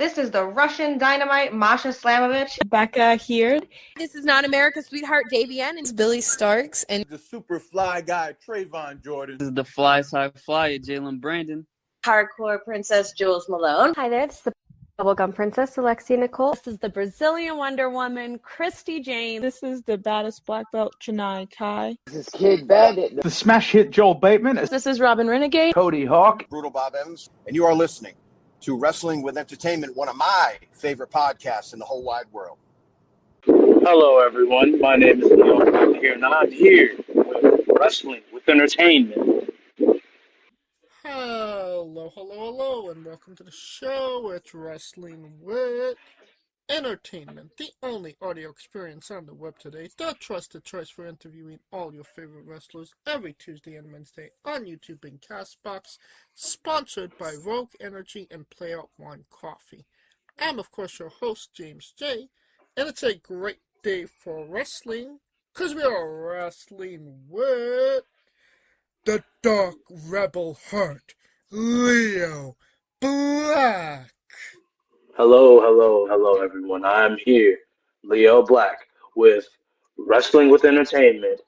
This is the Russian Dynamite, Masha Slamovich. Becca here. This is not America's Sweetheart, JVN. And It's Billy Starks. And the super fly guy, Trayvon Jordan. This is the fly side flyer, Jalen Brandon. Hardcore Princess, Jules Malone. Hi there, this is the Bubblegum Princess, Alexia Nicole. This is the Brazilian Wonder Woman, Christy Jane. This is the baddest black belt, Chennai Kai. This is Kid Bandit. The smash hit Joel Bateman. This is Robin Renegade. Cody Hawk. Brutal Bob Evans. And you are listening to Wrestling with Entertainment, one of my favorite podcasts in the whole wide world. Hello, everyone. My name is Leo here, and I'm here with Wrestling with Entertainment. Hello, and welcome to the show. It's Wrestling with Entertainment, the only audio experience on the web today, the trusted choice for interviewing all your favorite wrestlers every Tuesday and Wednesday on YouTube and CastBox, sponsored by Rogue Energy and Playout One Coffee. I'm, of course, your host, James J., and it's a great day for wrestling, because we are wrestling with the Dark Rebel Heart, Leo Black. Hello, everyone. I'm here, Leo Black, with Wrestling with Entertainment,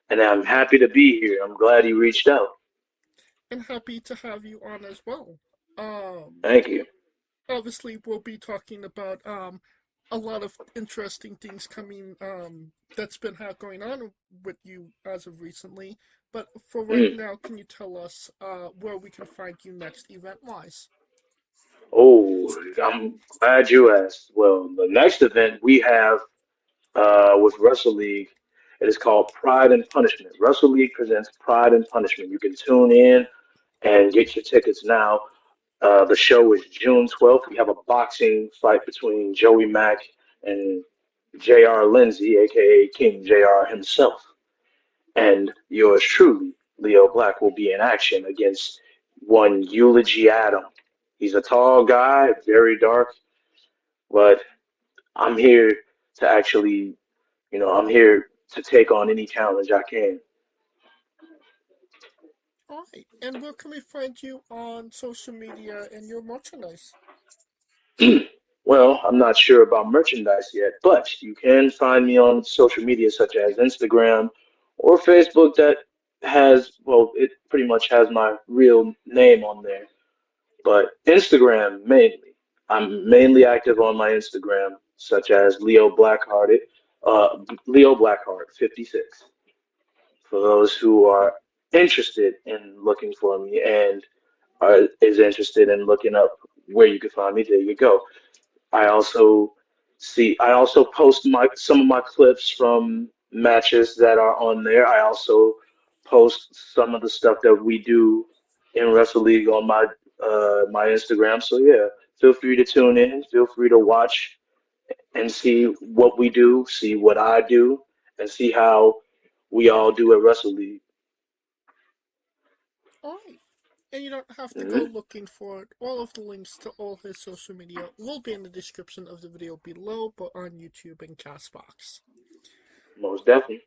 and I'm happy to be here. I'm glad you reached out. And happy to have you on as well. Thank you. Obviously, we'll be talking about a lot of interesting things coming that's been going on with you as of recently. But for right now, can you tell us where we can find you next event-wise? Oh, I'm glad you asked. Well, the next event we have with Wrestle League, it is called Pride and Punishment. Wrestle League presents Pride and Punishment. You can tune in and get your tickets now. The show is June 12th. We have a boxing fight between Joey Mack and J.R. Lindsay, a.k.a. King J.R. himself. And yours truly, Leo Black, will be in action against one Eulogy Adam. He's a tall guy, very dark, but I'm here to actually, I'm here to take on any challenge I can. All right, and where can we find you on social media and your merchandise? Well, I'm not sure about merchandise yet, but you can find me on social media such as Instagram or Facebook that has, it pretty much has my real name on there. But Instagram mainly. I'm mainly active on my Instagram, such as Leo Blackheart 56. For those who are interested in looking for me and is interested in looking up where you can find me, there you go. I also post some of my clips from matches that are on there. I also post some of the stuff that we do in Wrestle League on my Instagram. So yeah, feel free to tune in. Feel free to watch and see what we do, see what I do, and see how we all do at Wrestle League. All right. And you don't have to go looking for it. All of the links to all his social media will be in the description of the video below, but on YouTube and CastBox. Most definitely.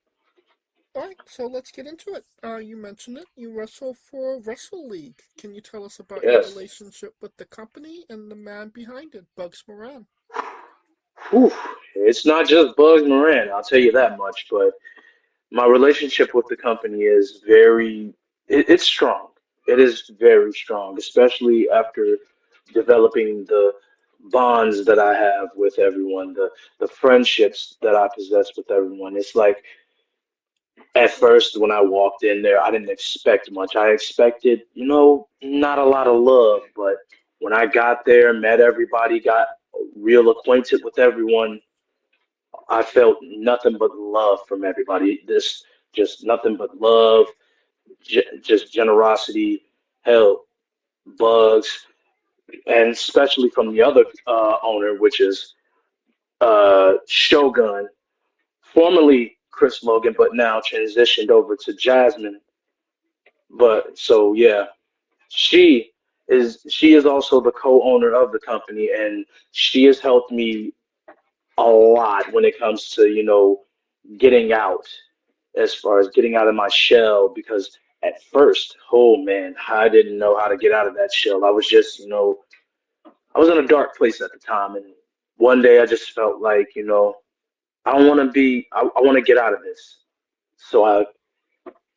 Alright, so let's get into it. You mentioned it. You wrestle for Wrestle League. Can you tell us about your relationship with the company and the man behind it, Bugs Moran? It's not just Bugs Moran, I'll tell you that much, but my relationship with the company is it's strong. It is very strong, especially after developing the bonds that I have with everyone, the friendships that I possess with everyone. It's like, at first, when I walked in there, I didn't expect much. I expected, not a lot of love. But when I got there, met everybody, got real acquainted with everyone, I felt nothing but love from everybody. Just nothing but love, just generosity, hell, Bugs, and especially from the other owner, which is Shogun, formerly Chris Logan, but now transitioned over to Jasmine. But so yeah, she is also the co-owner of the company, and she has helped me a lot when it comes to getting out, as far as getting out of my shell. Because at first, oh man, I didn't know how to get out of that shell. I was just I was in a dark place at the time, and one day I just felt like, I don't want to be. I want to get out of this. So I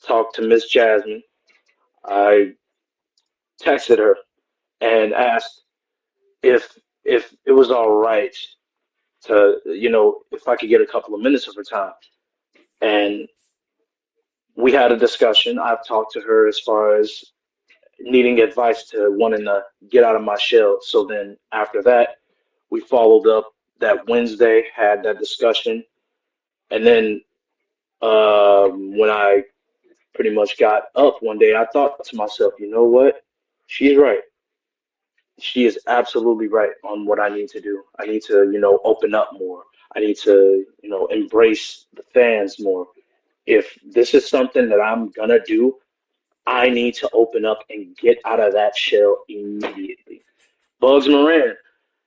talked to Miss Jasmine. I texted her and asked if it was all right to, if I could get a couple of minutes of her time. And we had a discussion. I've talked to her as far as needing advice to wanting to get out of my shell. So then after that, we followed up that Wednesday, had that discussion. And then when I pretty much got up one day, I thought to myself, you know what? She's right. She is absolutely right on what I need to do. I need to, open up more. I need to, embrace the fans more. If this is something that I'm gonna do, I need to open up and get out of that shell immediately. Bugs Moran.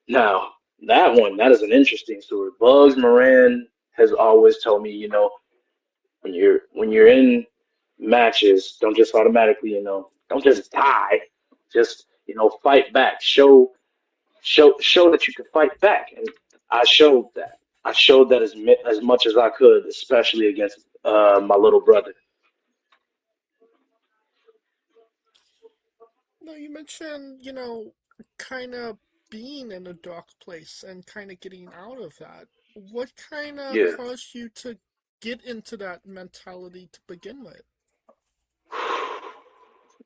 Now, that is an interesting story. Bugs Moran has always told me, when you're in matches, don't just automatically, don't just die. Just, fight back. Show that you can fight back. And I showed that. I showed that as much as I could, especially against my little brother. No, you mentioned, kind of being in a dark place and kind of getting out of that. What kind of Yeah. caused you to get into that mentality to begin with?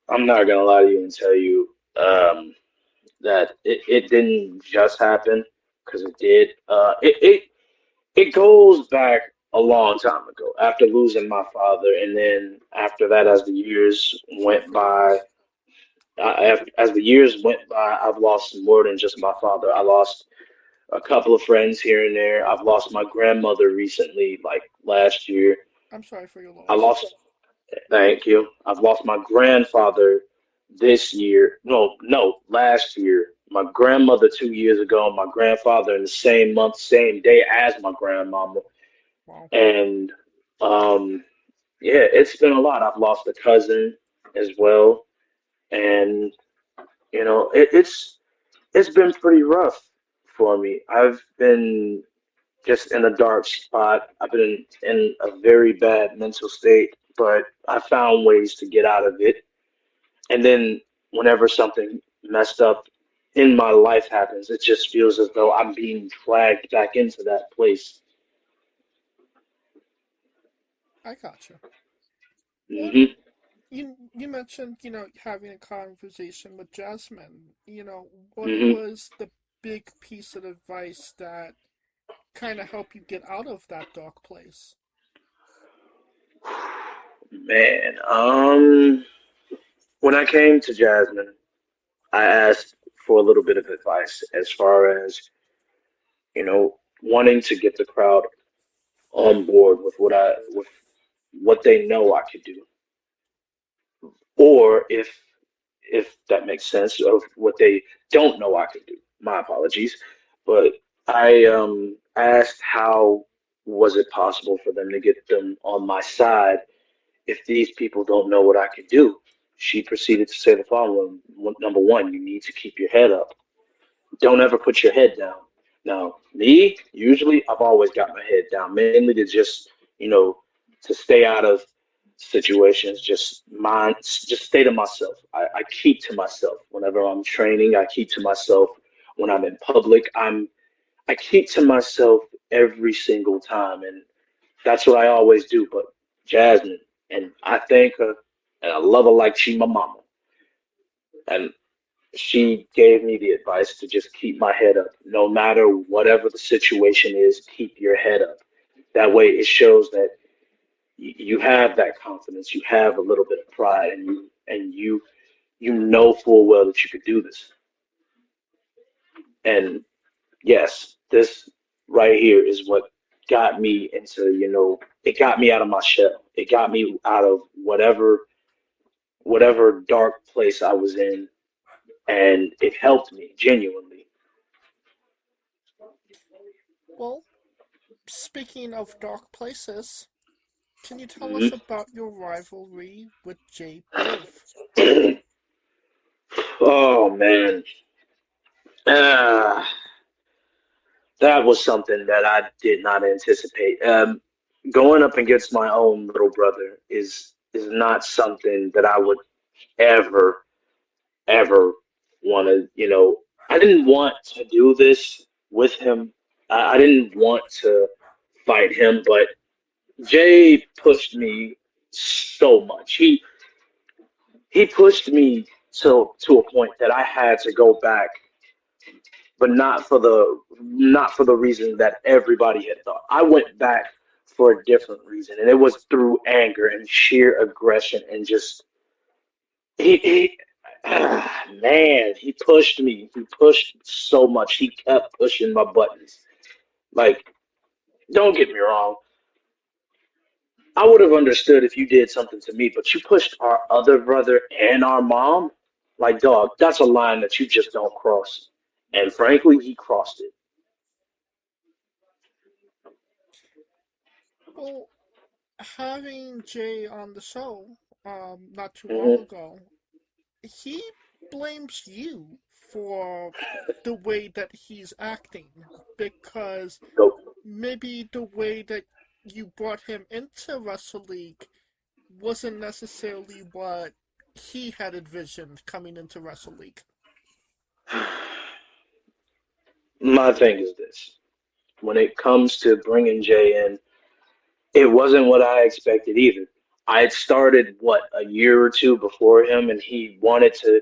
I'm not gonna lie to you and tell you that it didn't just happen because it did. It goes back a long time ago after losing my father, and then after that, as the years went by, as the years went by, I've lost more than just my father. I lost a couple of friends here and there. I've lost my grandmother recently, like last year. I'm sorry for your I loss. lost, thank you. I've lost my grandfather this year. No, last year. My grandmother 2 years ago, and my grandfather in the same month, same day as my grandmama. Wow. And yeah, it's been a lot. I've lost a cousin as well, and it's been pretty rough for me. I've been just in a dark spot. I've been in a very bad mental state, but I found ways to get out of it. And then whenever something messed up in my life happens, it just feels as though I'm being dragged back into that place. I gotcha. What hmm you mentioned, having a conversation with Jasmine. What hmm was the big piece of advice that kind of helped you get out of that dark place? Man, when I came to Jasmine, I asked for a little bit of advice as far as, wanting to get the crowd on board with what they know I could do, or if that makes sense, of what they don't know I could do. My apologies, but I asked how was it possible for them to get them on my side if these people don't know what I could do. She proceeded to say the following: Number one, you need to keep your head up. Don't ever put your head down. Now, me, usually I've always got my head down, mainly to just, to stay out of situations, just stay to myself. I keep to myself whenever I'm training. I keep to myself when I'm in public. I keep to myself every single time, and that's what I always do. But Jasmine, and I thank her, and I love her like she my mama. And she gave me the advice to just keep my head up. No matter whatever the situation is, keep your head up. That way it shows that you have that confidence, you have a little bit of pride, and you know full well that you could do this. And yes, this right here is what got me into, it got me out of my shell. It got me out of whatever dark place I was in, and it helped me genuinely. Well, speaking of dark places, can you tell us Mhm. about your rivalry with Jay Biv? Oh man. Uh, that was something that I did not anticipate. Going up against my own little brother is not something that I would ever ever want to. I didn't want to do this with him. I didn't want to fight him, but Jay pushed me so much. He pushed me to a point that I had to go back, but not for the reason that everybody had thought. I went back for a different reason, and it was through anger and sheer aggression and just he man, he pushed me. He pushed so much. He kept pushing my buttons. Like, don't get me wrong. I would have understood if you did something to me, but you pushed our other brother and our mom. Like, dog, that's a line that you just don't cross. And frankly, he crossed it. Well, having Jay on the show, not too long Hmm. ago, he blames you for the way that he's acting because Nope. maybe the way that you brought him into Wrestle League wasn't necessarily what he had envisioned coming into Wrestle League. My thing is this. When it comes to bringing Jay in, it wasn't what I expected either. I had started, what, a year or two before him, and he wanted to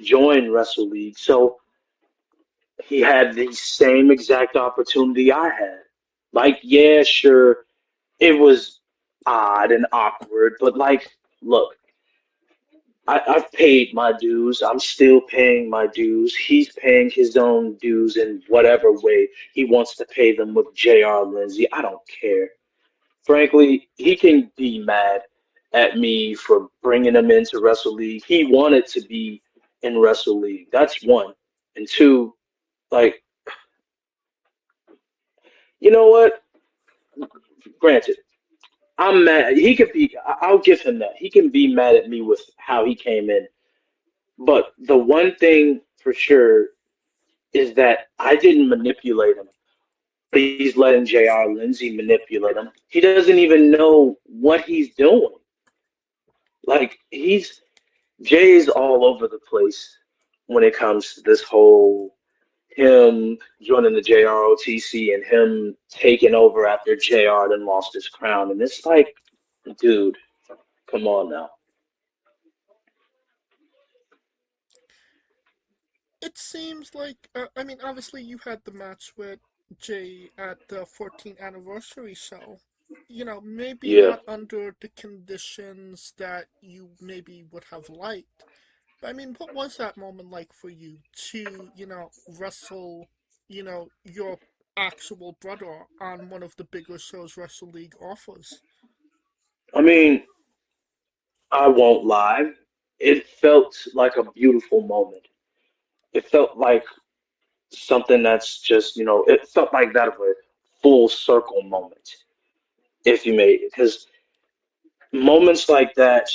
join Wrestle League. So he had the same exact opportunity I had. Like, yeah, sure, it was odd and awkward, but like, look, I've paid my dues. I'm still paying my dues. He's paying his own dues in whatever way he wants to pay them with JR Lindsay. I don't care. Frankly, he can be mad at me for bringing him into Wrestle League. He wanted to be in Wrestle League. That's one. And two, like, you know what? Granted, I'm mad. He could be. I'll give him that. He can be mad at me with how he came in. But the one thing for sure is that I didn't manipulate him. He's letting JR Lindsay manipulate him. He doesn't even know what he's doing. Like, Jay's all over the place when it comes to this whole him joining the JROTC and him taking over after JR then lost his crown. And it's like, dude, come on now. It seems like, I mean, obviously you had the match with Jay at the 14th anniversary show. You know, maybe Yeah. not under the conditions that you maybe would have liked. But I mean, what was that moment like for you to, wrestle, your actual brother on one of the bigger shows Wrestle League offers? I mean, I won't lie. It felt like a beautiful moment. It felt like something that's just, it felt like that of a full circle moment, if you may. Because moments like that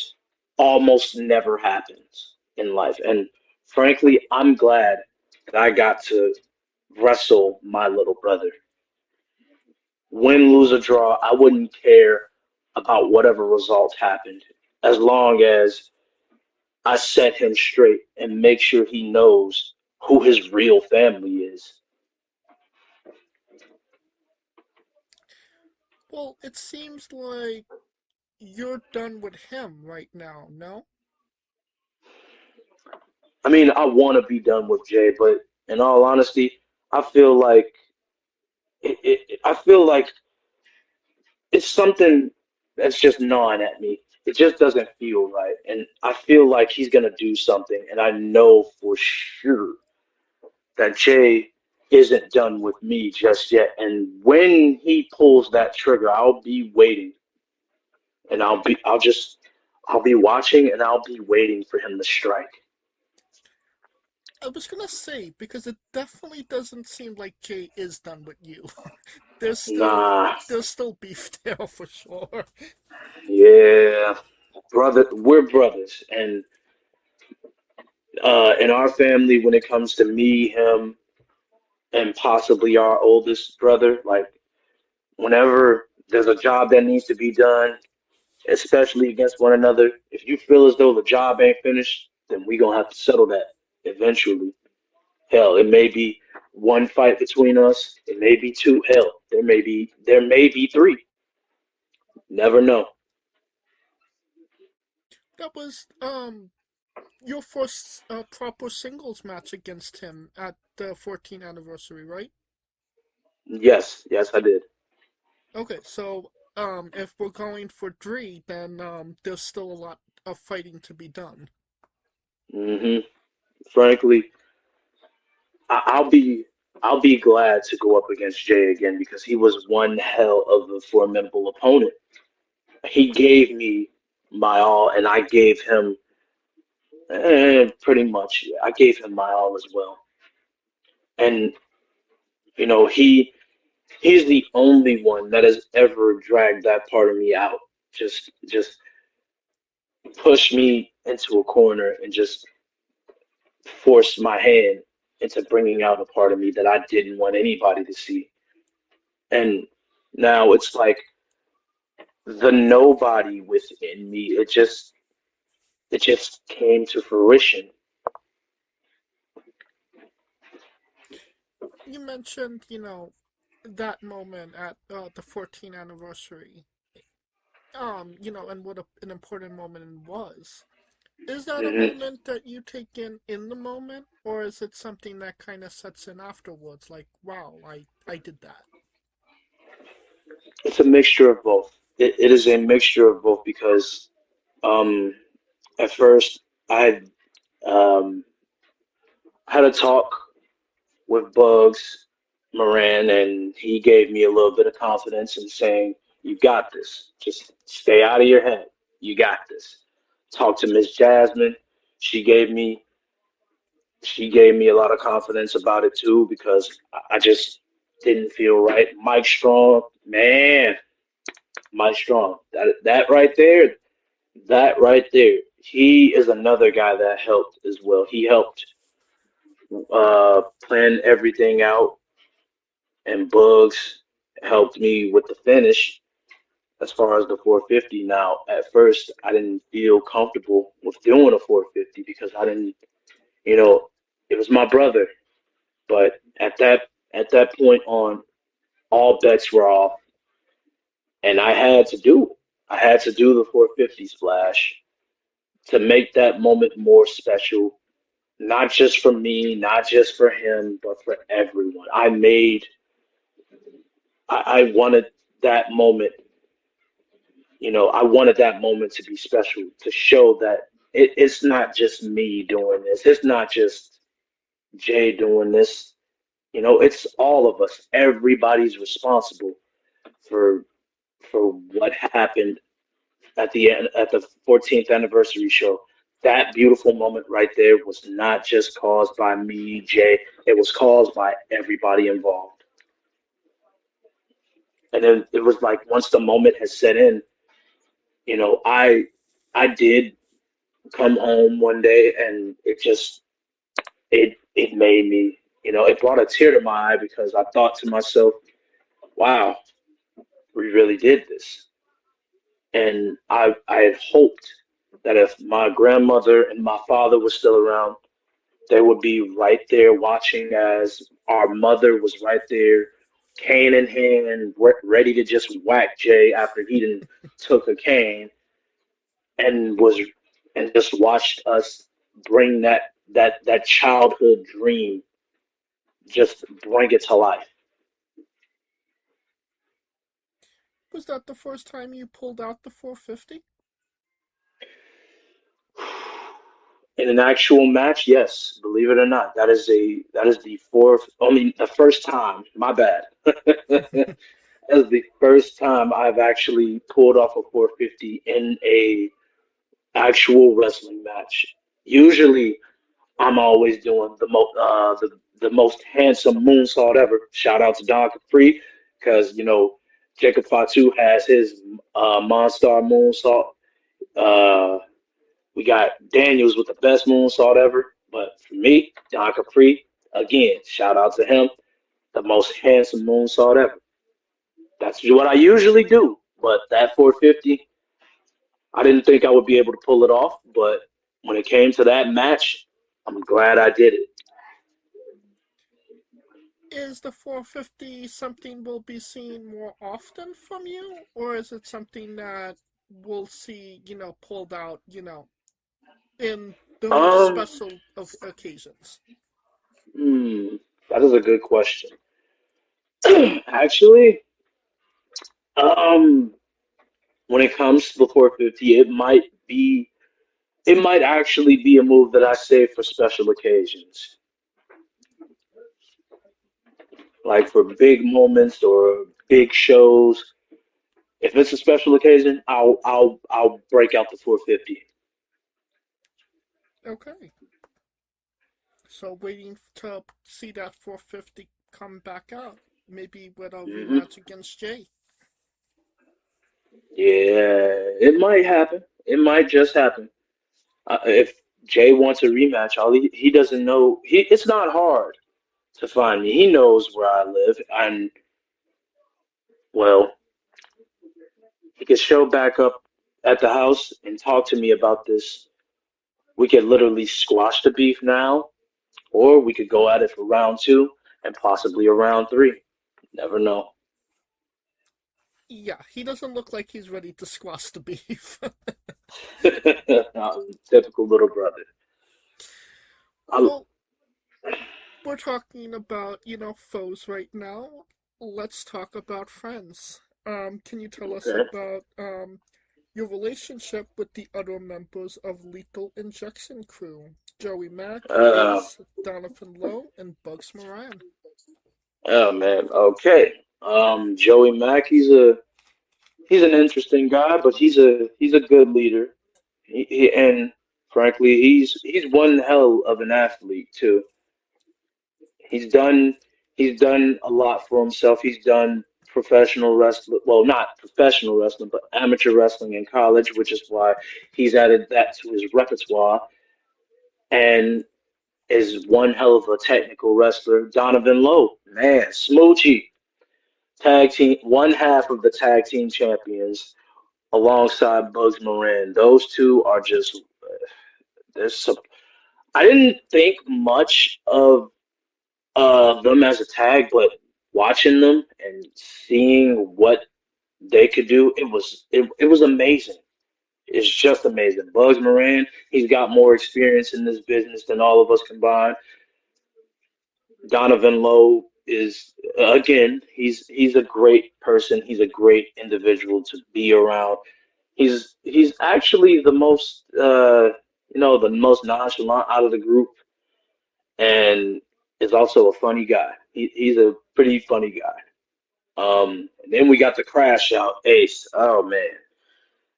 almost never happens in life. And frankly, I'm glad that I got to wrestle my little brother. Win, lose, or draw, I wouldn't care about whatever result happened as long as I set him straight and make sure he knows who his real family is. Well, it seems like you're done with him right now, no? I mean, I want to be done with Jay, but in all honesty, I feel like I feel like it's something that's just gnawing at me. It just doesn't feel right, and I feel like he's gonna do something, and I know for sure that Jay isn't done with me just yet. And when he pulls that trigger, I'll be waiting, and I'll be watching, and I'll be waiting for him to strike. I was gonna say, because it definitely doesn't seem like Jay is done with you. There's still Nah, there's still beef there for sure. yeah, brother, we're brothers, and In our family, when it comes to me, him, and possibly our oldest brother, like whenever there's a job that needs to be done, especially against one another, if you feel as though the job ain't finished, then we gonna have to settle that eventually. Hell, it may be one fight between us, it may be two, hell, there may be three. Never know. That was your first proper singles match against him at the 14th anniversary, right? Yes, yes, I did. Okay, so if we're going for Dree, then there's still a lot of fighting to be done. hmm Frankly, I'll be glad to go up against Jay again because he was one hell of a formidable opponent. He gave me my all, and I gave him pretty much. I gave him my all as well. And he's the only one that has ever dragged that part of me out. Just push me into a corner and just force my hand into bringing out a part of me that I didn't want anybody to see. And now it's like the nobody within me. It just came to fruition. You mentioned, that moment at the 14th anniversary, and what an important moment it was. Is that a hmm moment that you take in the moment, or is it something that kind of sets in afterwards? Like, wow, I did that. It's a mixture of both. It is a mixture of both because um, at first I um, had a talk with Bugs Moran, and he gave me a little bit of confidence in saying, "You got this. Just stay out of your head. You got this." Talked to Miss Jasmine. She gave me she gave me a lot of confidence about it too because I just didn't feel right. Mike Strong, man, Mike Strong. That right there. He is another guy that helped as well. He helped plan everything out, and Bugs helped me with the finish as far as the 450. Now, at first, I didn't feel comfortable with doing a 450 because I didn't, you know, it was my brother. But at that point on, all bets were off, and I had to do it. I had to do the 450 splash to make that moment more special, not just for me, not just for him, but for everyone. I wanted that moment. I wanted that moment to be special to show that it's not just me doing this. It's not just Jay doing this. It's all of us. Everybody's responsible for what happened at the 14th anniversary show. That beautiful moment right there was not just caused by me, Jay. It was caused by everybody involved. And then it was like once the moment has set in, I did come home one day and it made me, it brought a tear to my eye because I thought to myself, wow, we really did this. And I had hoped that if my grandmother and my father were still around, they would be right there watching as our mother was right there, cane in hand, ready to just whack Jay after he done took a cane and was and just watched us bring that childhood dream, just bring it to life. Was that the first time you pulled out the 450? In an actual match, yes, believe it or not, that is the fourth. I mean, the first time. My bad. That is the first time I've actually pulled off a 450 in a actual wrestling match. Usually, I'm always doing the most handsome moonsault ever. Shout out to Don Capri because Jacob Fatu has his Monstar moonsault. Uh, we got Daniels with the best moonsault ever. But for me, Don Capri, again, shout out to him, the most handsome moonsault ever. That's what I usually do. But that 450, I didn't think I would be able to pull it off. But when it came to that match, I'm glad I did it. Is the 450 something we'll be seeing more often from you, or is it something that we'll see, pulled out, in the most Um, special of occasions? hmm, that is a good question. Actually, um, when it comes to the 450, it might actually be a move that I save for special occasions, like for big moments or big shows. If it's a special occasion, I'll break out the 450. Okay. So waiting to see that 450 come back out, maybe with a Hmm. rematch against Jay. Yeah, it might happen. It might just happen. If Jay wants a rematch, all he doesn't know. It's not hard to find me. He knows where I live, and well, he could show back up at the house and talk to me about this. We could literally squash the beef now, or we could go at it for round two and possibly a round three. Never know. Yeah, he doesn't look like he's ready to squash the beef. Typical little brother. I, Well, we're talking about, foes right now. Let's talk about friends. Can you tell us okay. about your relationship with the other members of Lethal Injection Crew? Joey Mack, Uh, Ace, Donovan Lowe, and Bugs Moran. oh man. Okay. Joey Mack. He's an interesting guy, but he's a good leader. And frankly, he's one hell of an athlete too. He's done he's done a lot for himself. He's done professional wrestling, well, not professional wrestling, but amateur wrestling in college, which is why he's added that to his repertoire and is one hell of a technical wrestler. Donovan Lowe, man, Smoochie, tag team, one half of the tag team champions alongside Bugs Moran. Those two are just there's some. I didn't think much of them as a tag, but watching them and seeing what they could do, it was amazing. It's just amazing. Bugs Moran, he's got more experience in this business than all of us combined. Donovan Lowe is again, he's a great person. He's a great individual to be around. He's actually the most the most nonchalant out of the group, and is also a funny guy. He's a pretty funny guy. And then we got the crash out Ace. Oh man.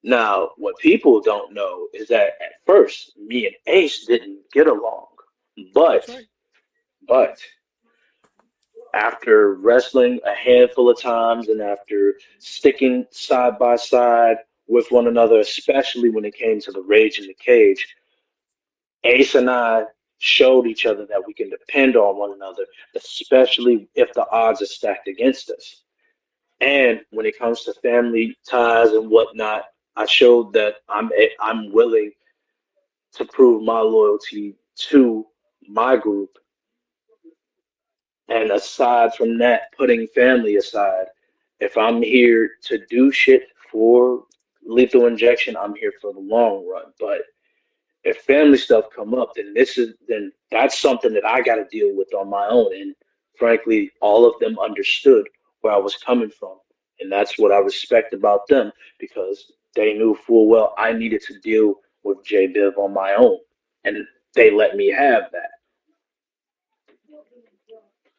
Now, what people don't know is that at first, me and Ace didn't get along. That's But, right. but after wrestling a handful of times and after sticking side by side with one another, especially when it came to the Rage in the Cage, Ace and I showed each other that we can depend on one another, especially if the odds are stacked against us. And when it comes to family ties and whatnot, I showed that I'm willing to prove my loyalty to my group. And aside from that, putting family aside, if I'm here to do shit for Lethal Injection, I'm here for the long run. But if family stuff come up, then that's something that I got to deal with on my own. And frankly, all of them understood where I was coming from, and that's what I respect about them because they knew full well I needed to deal with Jay Biv on my own, and they let me have that.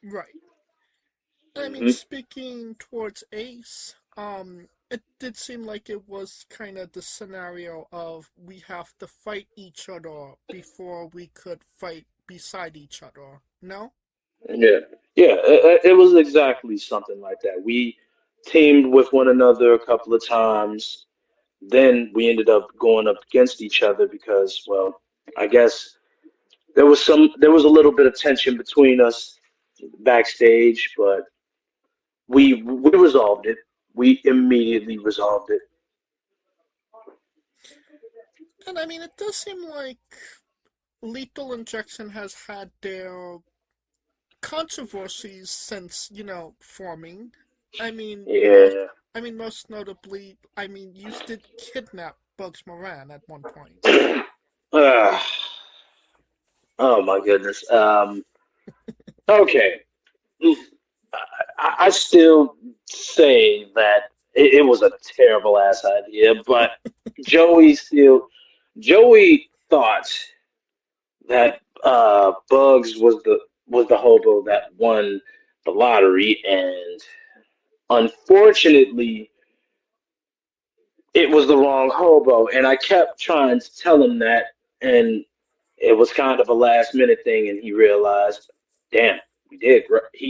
Right. I mean, Hmm. speaking towards Ace, it did seem like it was kind of the scenario of we have to fight each other before we could fight beside each other. No? Yeah, yeah, it was exactly something like that. We teamed with one another a couple of times. Then we ended up going up against each other because, well, I guess there was a little bit of tension between us backstage, but we resolved it. We immediately resolved it. And I mean, it does seem like Lethal Injection has had their controversies since, forming. I mean, Yeah. most notably, you did kidnap Bugs Moran at one point. Uh, oh my goodness. Okay. I still say that it was a terrible ass idea, but Joey still Joey thought that Bugs was the hobo that won the lottery, and unfortunately, it was the wrong hobo. And I kept trying to tell him that, and it was kind of a last minute thing, and he realized, damn, he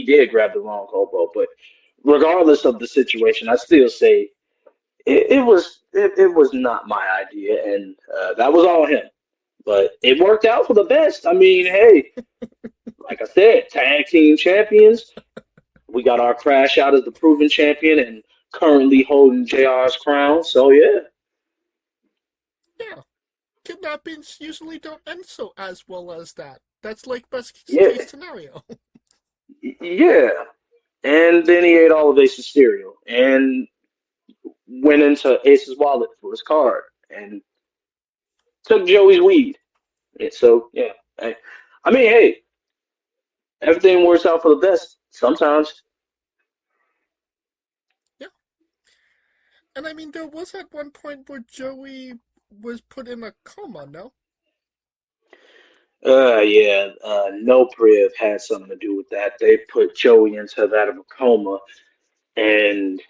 did grab the wrong hobo. But regardless of the situation, I still say it was not my idea, and that was all him. But it worked out for the best. I mean, hey, like I said, tag team champions. We got our Crash out as the proven champion and currently holding JR's crown. So yeah, Yeah, kidnappings usually don't end so as well as that. That's like best yeah, case scenario. yeah. And then he ate all of Ace's cereal and went into Ace's wallet for his card and took Joey's weed. And so yeah, I mean, hey, everything works out for the best sometimes. Yeah, and I mean, there was at one point where Joey was put in a coma, no? Yeah, no Priv had something to do with that. They put Joey into that of a coma, and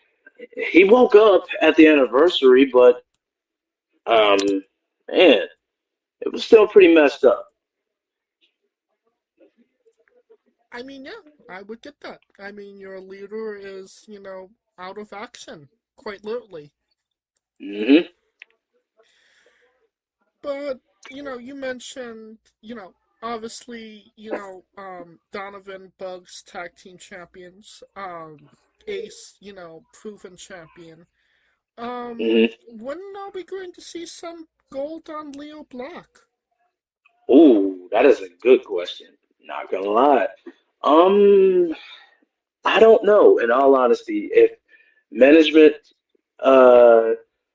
he woke up at the anniversary, but um, man, it was still pretty messed up. I mean, yeah, I would get that. I mean, your leader is, out of action, quite literally. Hmm. But, you mentioned, obviously, Donovan, Bugs, tag team champions, Ace, proven champion. Hmm. When are we going to see some gold on Leo Black? Ooh, that is a good question. Not gonna lie. Um, I don't know. In all honesty, if management uh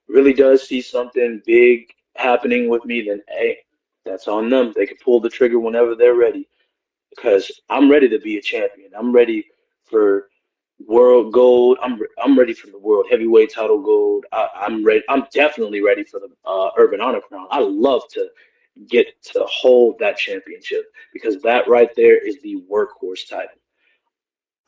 really does see something big happening with me, then hey, that's on them. They can pull the trigger whenever they're ready. Because I'm ready to be a champion. I'm ready for world gold. I'm ready for the world heavyweight title gold. I'm ready. I'm definitely ready for the Urban Honor Crown. I love to get to hold that championship because that right there is the workhorse title.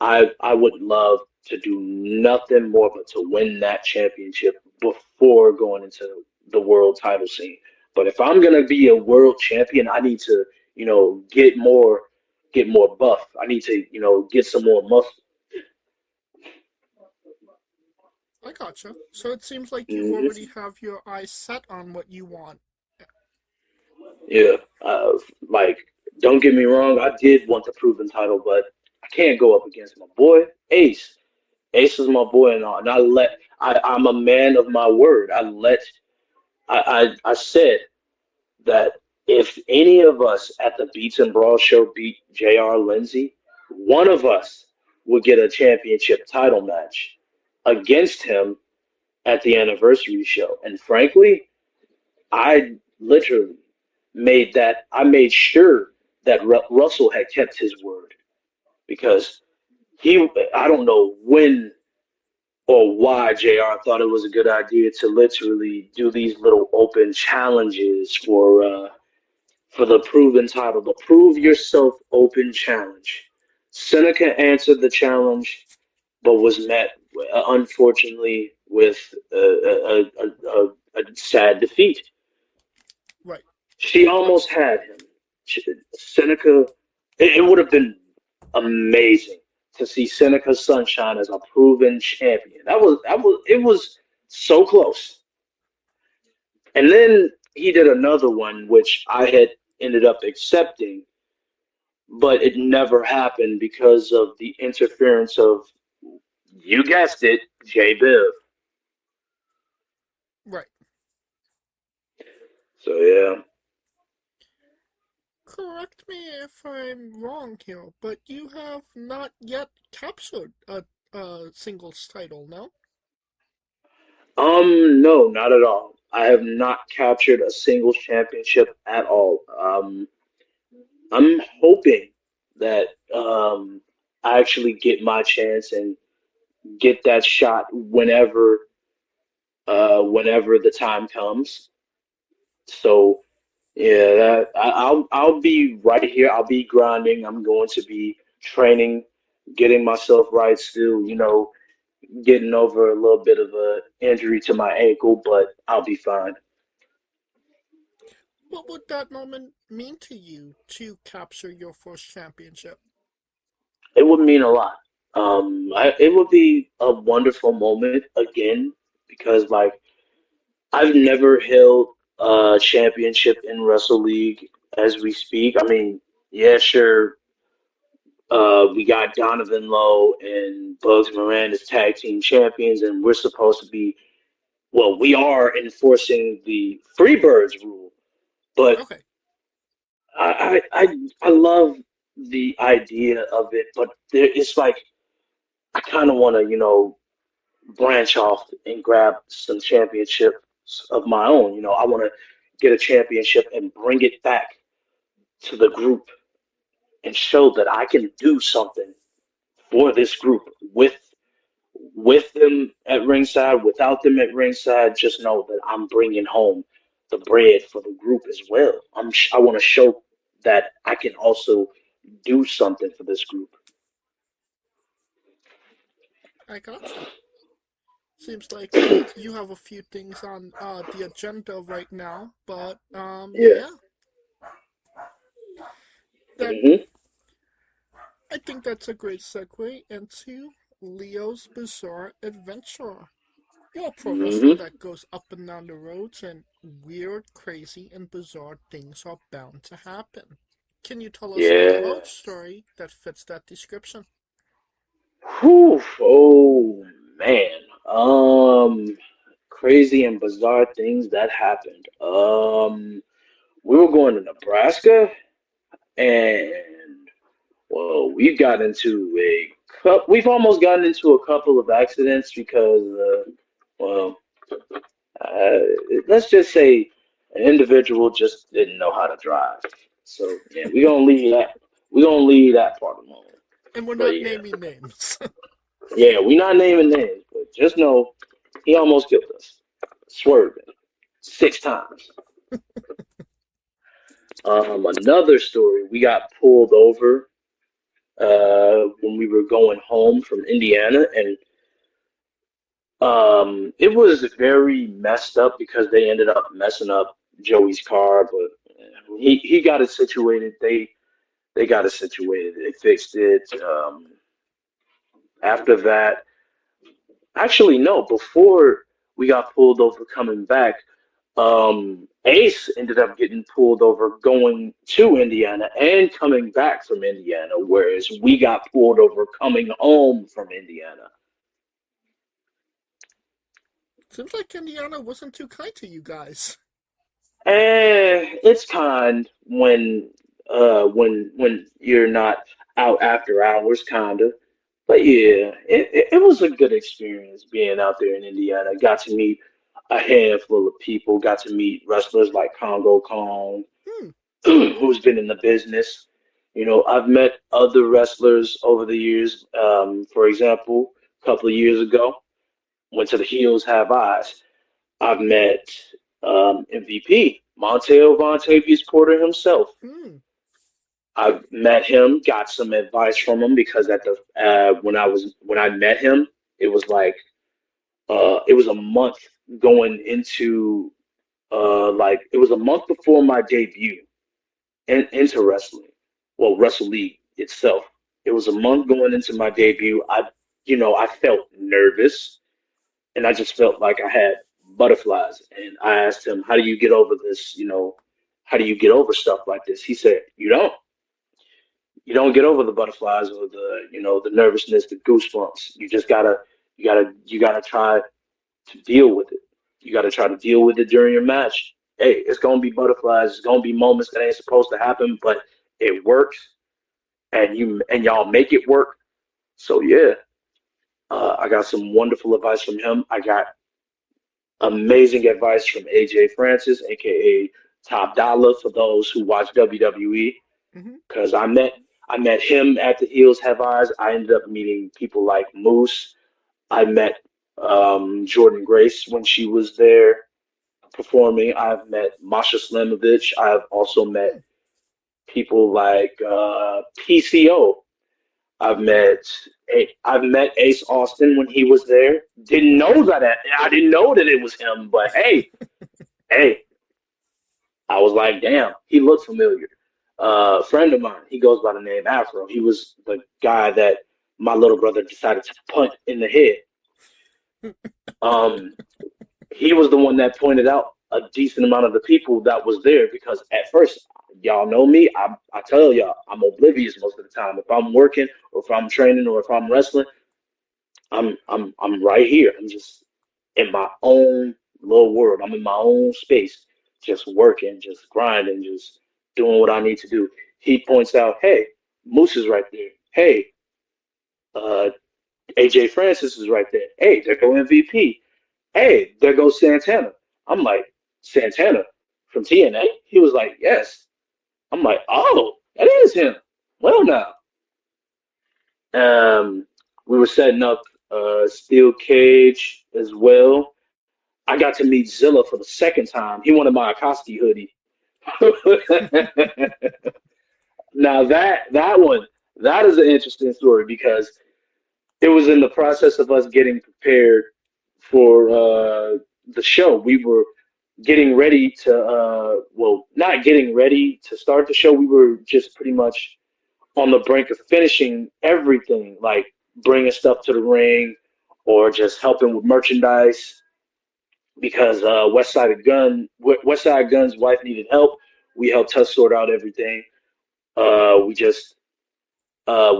I would love to do nothing more but to win that championship before going into the world title scene. But if I'm gonna be a world champion, I need to, get more buff. I need to, get some more muscle. I gotcha. So it seems like you Hmm. already have your eyes set on what you want. Yeah. Like, don't get me wrong, I did want the proven title, but I can't go up against my boy Ace. Ace is my boy and all, and I'm a man of my word. I said that if any of us at the Beats and Brawl show beat J.R. Lindsay, one of us would get a championship title match against him at the anniversary show. And frankly, I literally I made sure that Russell had kept his word because I don't know when or why JR thought it was a good idea to literally do these little open challenges for the proven title, the Prove Yourself Open Challenge. Seneca answered the challenge, but was met, unfortunately, with a sad defeat. Right. She almost had him. Seneca, it would have been amazing to see Seneca Sunshine as a proven champion. It was so close. And then he did another one, which I had ended up accepting, but it never happened because of the interference of, you guessed it, Jay Biv. Right. So yeah. Correct me if I'm wrong here, but you have not yet captured a singles title, no? No, not at all. I have not captured a singles championship at all. I'm hoping that I actually get my chance and get that shot whenever the time comes. So yeah, I'll be right here. I'll be grinding. I'm going to be training, getting myself right still, getting over a little bit of a injury to my ankle, but I'll be fine. What would that moment mean to you to capture your first championship? It would mean a lot. It would be a wonderful moment again because like I've never held a championship in Wrestle League as we speak. I mean, yeah, sure. We got Donovan Lowe and Bugs Moran as tag team champions, and we're supposed to be, well, we are enforcing the Freebirds rule, but Okay. I love the idea of it, but it's like I kind of want to, branch off and grab some championships of my own. I want to get a championship and bring it back to the group and show that I can do something for this group with them at ringside, without them at ringside. Just know that I'm bringing home the bread for the group as well. I want to show that I can also do something for this group. I gotcha. Seems like you have a few things on the agenda right now, but Yeah. yeah. That hmm I think that's a great segue into Leo's Bizarre Adventure. You're a pro wrestler hmm that goes up and down the roads, and weird, crazy, and bizarre things are bound to happen. Can you tell us a Yeah. road story that fits that description? Whew. Oh man. Crazy and bizarre things that happened. We were going to Nebraska, and well, we've almost gotten into a couple of accidents because, well, uh, let's just say an individual just didn't know how to drive. So yeah, we gonna leave that part alone. And we're But not yeah, naming names. yeah, we not naming names, but just know he almost killed us, swerving 6 times. Another story, we got pulled over when we were going home from Indiana, and it was very messed up because they ended up messing up Joey's car, but he got it situated. They got it situated. They fixed it. After that, actually no, before we got pulled over coming back, Ace ended up getting pulled over going to Indiana and coming back from Indiana, whereas we got pulled over coming home from Indiana. Seems like Indiana wasn't too kind to you guys. It's kind when you're not out after hours, kinda. But yeah, it was a good experience being out there in Indiana. Got to meet a handful of people. Got to meet wrestlers like Congo Kong, Hmm. who's been in the business. I've met other wrestlers over the years. For example, a couple of years ago, went to the Heels Have Eyes. I've met MVP, Monteo Vontavious Porter himself. Hmm. I've met him, got some advice from him because at the when I met him, it was like it was a month going into it was a month before my debut into wrestling. Well, Wrestle League itself. It was a month going into my debut. I felt nervous and I just felt like I had butterflies. And I asked him, "How do you get over this? How do you get over stuff like this?" He said, "You don't. you don't get over the butterflies or the nervousness, the goosebumps. You gotta try to deal with it. You gotta try to deal with it during your match. Hey, it's gonna be butterflies. It's gonna be moments that ain't supposed to happen, but it works, and y'all make it work. So yeah, I got some wonderful advice from him. I got amazing advice from AJ Francis, aka Top Dollar, for those who watch WWE. Hmm. Because I met him at the Heels Have Eyes. I ended up meeting people like Moose. I met Jordan Grace when she was there performing. I've met Masha Slamovich. I've also met people like PCO. I've met I've met Ace Austin when he was there. Didn't know that I didn't know that it was him, but hey, I was like, damn, he looked familiar. A friend of mine, he goes by the name Afro. He was the guy that my little brother decided to punt in the head. Um, he was the one that pointed out a decent amount of the people that was there because at first, y'all know me. I tell y'all, I'm oblivious most of the time. If I'm working or if I'm training or if I'm wrestling, I'm right here. I'm just in my own little world. I'm in my own space, just working, just grinding, just doing what I need to do. He points out, hey, Moose is right there. Hey, uh, AJ Francis is right there. Hey, there go MVP. Hey, there goes Santana. I'm like, Santana from TNA? He was like, yes. I'm like, oh, that is him. Well, now. We were setting up Steel Cage as well. I got to meet Zilla for the second time. He wanted my Akoski hoodie. Now that is an interesting story because it was in the process of us getting prepared for the show. We were getting ready to not getting ready to start the show. We were just pretty much on the brink of finishing everything, like bringing stuff to the ring or just helping with merchandise because West Side Gun's wife needed help. We helped her sort out everything. We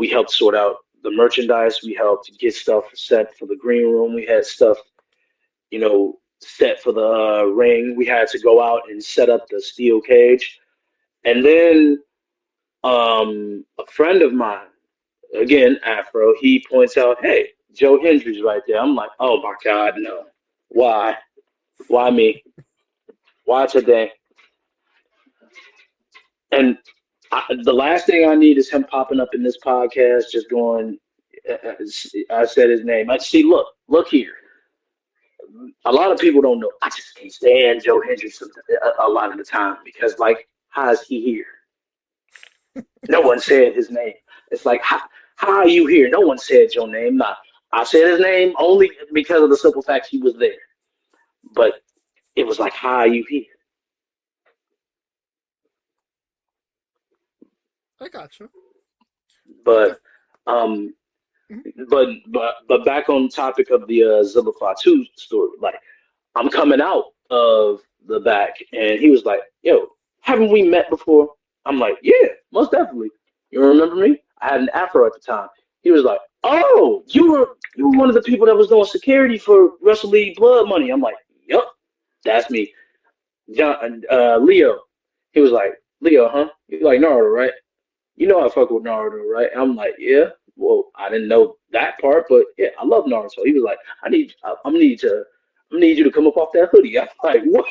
helped sort out the merchandise. We helped get stuff set for the green room. We had stuff, set for the ring. We had to go out and set up the steel cage. And then a friend of mine, again, Afro, he points out, hey, Joe Hendry's right there. I'm like, oh my God, no. Why? Why me? Why today? And the last thing I need is him popping up in this podcast, just going, I said his name. I see, look here. A lot of people don't know. I just can't stand Joe Hendricks a lot of the time because, like, how is he here? No one said his name. It's like, how are you here? No one said your name. Nah, I said his name only because of the simple fact he was there. But it was like, how are you here? I got you. But but back on topic of the Zilla Fatu story, like I'm coming out of the back, and he was like, "Yo, haven't we met before?" I'm like, "Yeah, most definitely. You remember me? I had an afro at the time." He was like, "Oh, you were one of the people that was doing security for Wrestle League Blood Money." I'm like, "Yup, that's me." John, Leo. He was like, "Leo, huh? You like Naruto, right? You know I fuck with Naruto, right?" I'm like, "Yeah." Well, I didn't know that part, but yeah, I love Naruto. He was like, I'm need you to come up off that hoodie." I'm like, "What?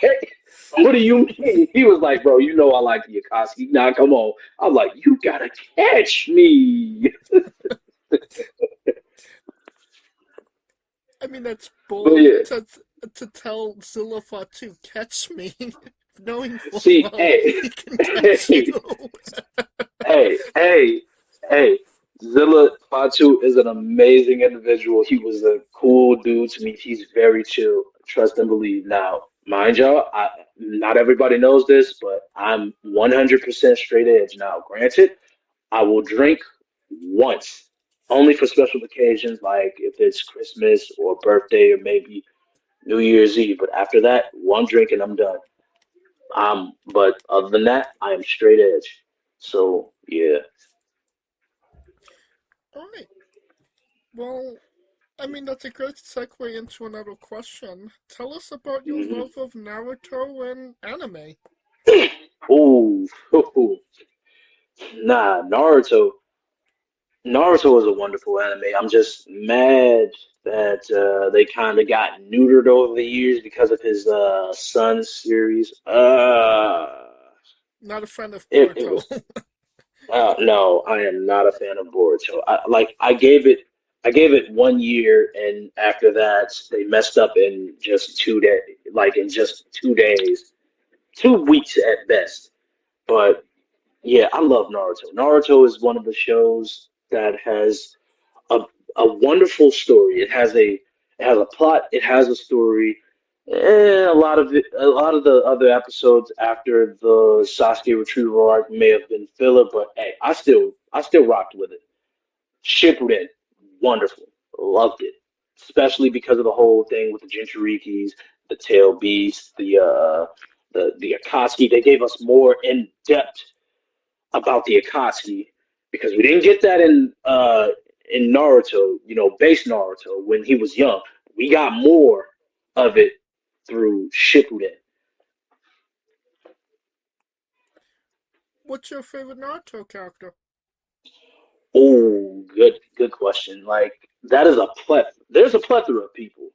What do you mean?" He was like, "Bro, you know I like the Akatsuki. Nah, come on." I'm like, "You gotta catch me." I mean, that's But bold yeah, to tell Zillafat to catch me, knowing full see, well hey, he can catch hey, you. hey. Zilla Fatu is an amazing individual. He was a cool dude to me. He's very chill. Trust and believe. Now, mind y'all, not everybody knows this, but I'm 100% straight edge. Now, granted, I will drink once, only for special occasions, like if it's Christmas or birthday or maybe New Year's Eve. But after that, one drink and I'm done. But other than that, I am straight edge. So yeah. Alright. Well, I mean, that's a great segue into another question. Tell us about your love of Naruto and anime. Ooh, nah, Naruto. Naruto is a wonderful anime. I'm just mad that they kind of got neutered over the years because of his Sun series. Not a fan of It Boruto. was no, I am not a fan of Boruto. I gave it 1 year, and after that, they messed up in just 2 days, like in just 2 days, 2 weeks at best. But yeah, I love Naruto. Naruto is one of the shows that has a a wonderful story. It has a plot. It has a story. A lot of the other episodes after the Sasuke retrieval arc may have been filler, but hey, I still rocked with it. Shippuden, wonderful, loved it, especially because of the whole thing with the Jinchurikis, the Tail Beast, the Akatsuki. They gave us more in depth about the Akatsuki because we didn't get that in Naruto, base Naruto when he was young. We got more of it through Shippuden. What's your favorite Naruto character? Oh, good question. Like that is there's a plethora of people.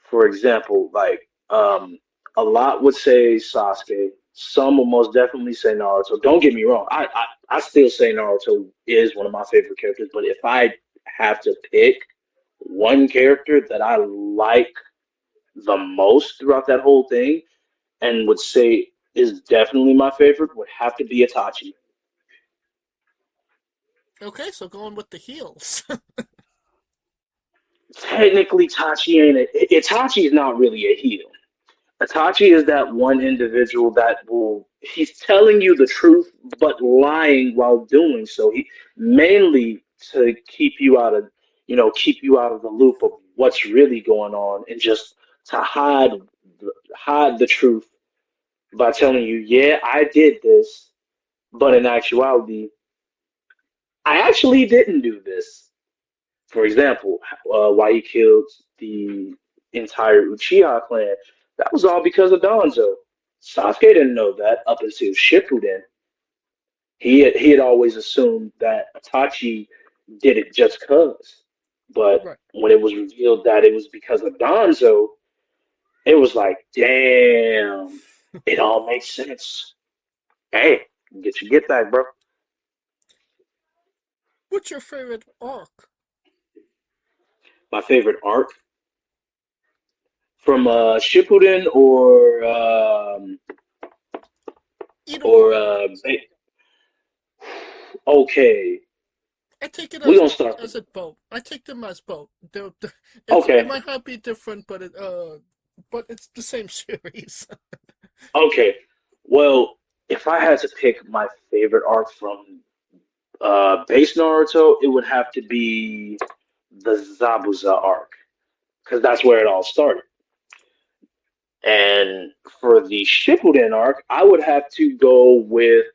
For example, like a lot would say Sasuke. Some will most definitely say Naruto. Don't get me wrong. I still say Naruto is one of my favorite characters. But if I have to pick one character that I like the most throughout that whole thing and would say is definitely my favorite would have to be Itachi. Okay, so going with the heels. Technically, Itachi is not really a heel. Itachi is that one individual that he's telling you the truth, but lying while doing so. He mainly to keep you out of the loop of what's really going on and just to hide the truth by telling you, yeah, I did this, but in actuality, I actually didn't do this. For example, why he killed the entire Uchiha clan, that was all because of Danzo. Sasuke didn't know that up until Shippuden. He had always assumed that Itachi did it just cause. But Right. when it was revealed that it was because of Danzo, it was like, damn, it all makes sense. Hey, get back, bro. What's your favorite arc? My favorite arc from Shippuden or Either or one. okay, I take it we gonna start. as a both. I take them as both. It Okay, might not be different, but it's the same series. okay. Well, if I had to pick my favorite arc from base Naruto, it would have to be the Zabuza arc because that's where it all started. And for the Shippuden arc, I would have to go with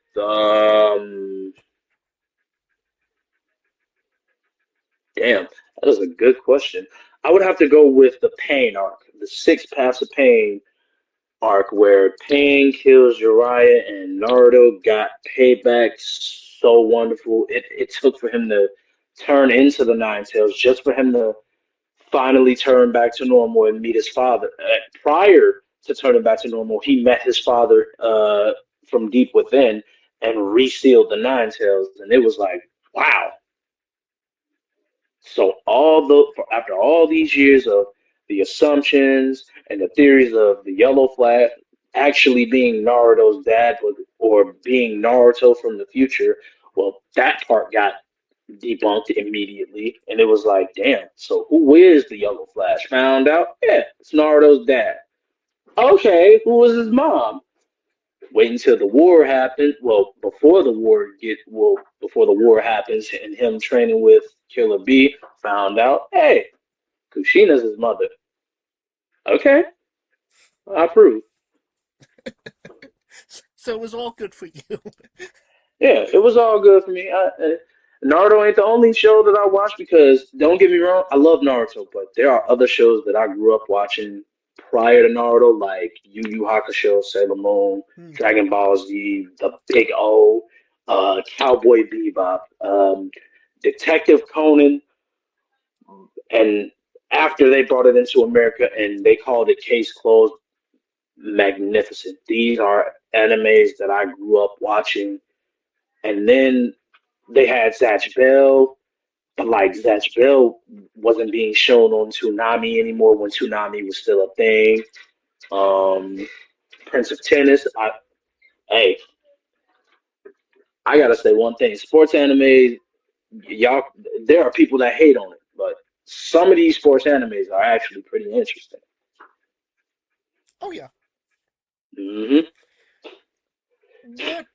damn, that is a good question. I would have to go with the Pain arc, the Six Paths of Pain arc, where Pain kills Jiraiya and Naruto got payback. So wonderful. It took for him to turn into the Nine Tails, just for him to finally turn back to normal and meet his father. Prior to turning back to normal, he met his father from deep within and resealed the Nine Tails, and it was like, wow. So after all these years of the assumptions and the theories of the Yellow Flag actually being Naruto's dad or being Naruto from the future, well, that part got debunked immediately, and it was like, damn. So who is the Yellow Flash? Found out, yeah, it's Naruto's dad. Okay, who was his mom? Wait until the war happened. Well, before the war happens, and him training with Killer B, found out, hey, Kushina's his mother. Okay, I approve. So it was all good for you. Yeah, it was all good for me. Naruto ain't the only show that I watch because don't get me wrong, I love Naruto, but there are other shows that I grew up watching prior to Naruto, like Yu Yu Hakusho, Sailor Moon, Dragon Ball Z, The Big O, Cowboy Bebop, Detective Conan, and after they brought it into America and they called it Case Closed, magnificent. These are animes that I grew up watching, and then they had Zatch Bell. But like Zatch Bell wasn't being shown on Toonami anymore when Toonami was still a thing. Um, Prince of Tennis. Hey, I gotta say one thing: sports anime, y'all. There are people that hate on it, but some of these sports animes are actually pretty interesting. Oh yeah. Hmm. What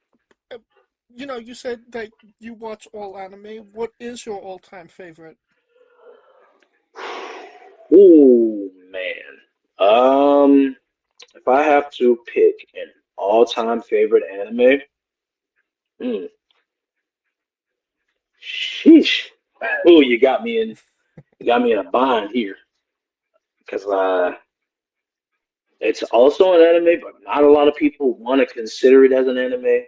you said that you watch all anime. What is your all-time favorite? Ooh, man. If I have to pick an all-time favorite anime, hmm, sheesh. Ooh, you got me in a bind here because it's also an anime, but not a lot of people want to consider it as an anime.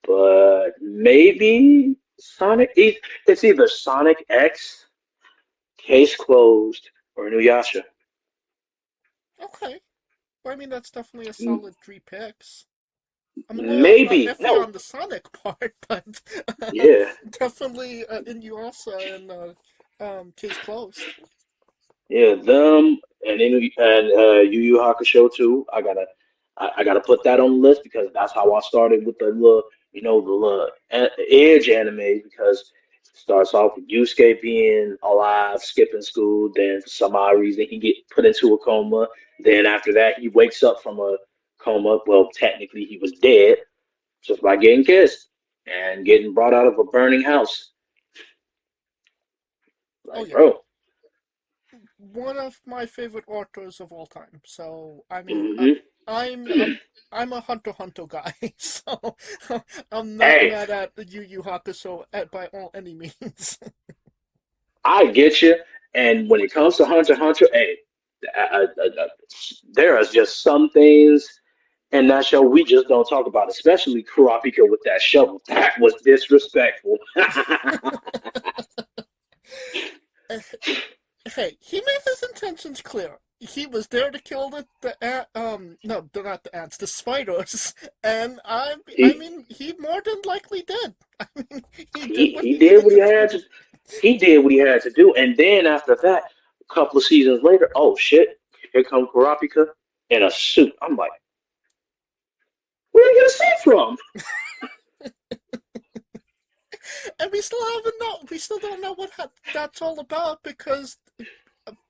But maybe It's either Sonic X, Case Closed, or Inuyasha. Okay. Well, I mean, that's definitely a solid 3 picks. I'm a little Maybe iffy no, on the Sonic part, but yeah, definitely Inuyasha and Case Closed. yeah, them and Yu Yu Hakusho too. I gotta put that on the list because that's how I started with the little Edge anime because it starts off with Yusuke being alive, skipping school. Then for some odd reason he get put into a coma. Then after that he wakes up from a coma. Well, technically he was dead just by getting kissed and getting brought out of a burning house. Oh Like, yeah, bro. one of my favorite authors of all time. So I mean, Hmm. I'm a Hunter x Hunter guy, so I'm not Hey, mad at Yu Yu Hakusho by all any means. I get you. And when it comes to Hunter x Hunter, hey, there are just some things in that show we just don't talk about, especially Kurapika with that shovel. That was disrespectful. Hey, he made his intentions clear. He was there to kill no, they're not the ants, the spiders, and I he mean, he more than likely did. I mean, he did he what he he did needed what he to had do. to. He did what he had to do, and then after that, a couple of seasons later, oh shit, here comes Kurapika in a suit. I'm like, where did you get a suit from? And we still don't know what that's all about because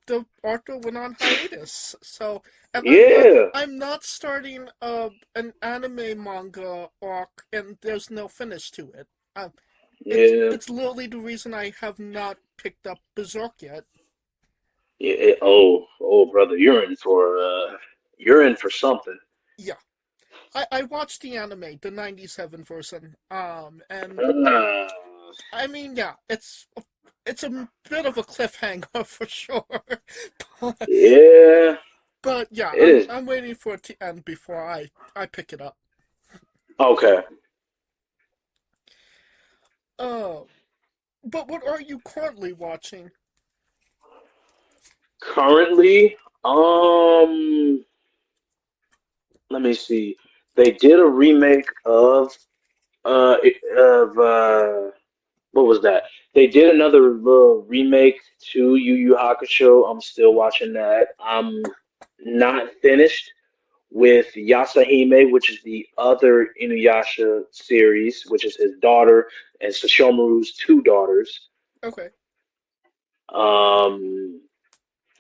the author went on hiatus. So, and Yeah, I'm not starting an anime manga arc, and there's no finish to it. yeah, It's literally the reason I have not picked up Berserk yet. yeah. Oh, brother, you're in for something. Yeah, I watched the anime, the '97 version, and Uh, I mean, yeah, it's a bit of a cliffhanger for sure, but yeah, yeah, it is. I'm waiting for it to end before I pick it up. Okay. Uh, but what are you currently watching? Currently, let me see. They did a remake of what was that? They did another little remake to Yu Yu Hakusho. I'm still watching that. I'm not finished with Yasahime, which is the other Inuyasha series, which is his daughter and Sashomaru's two daughters. Okay. Um,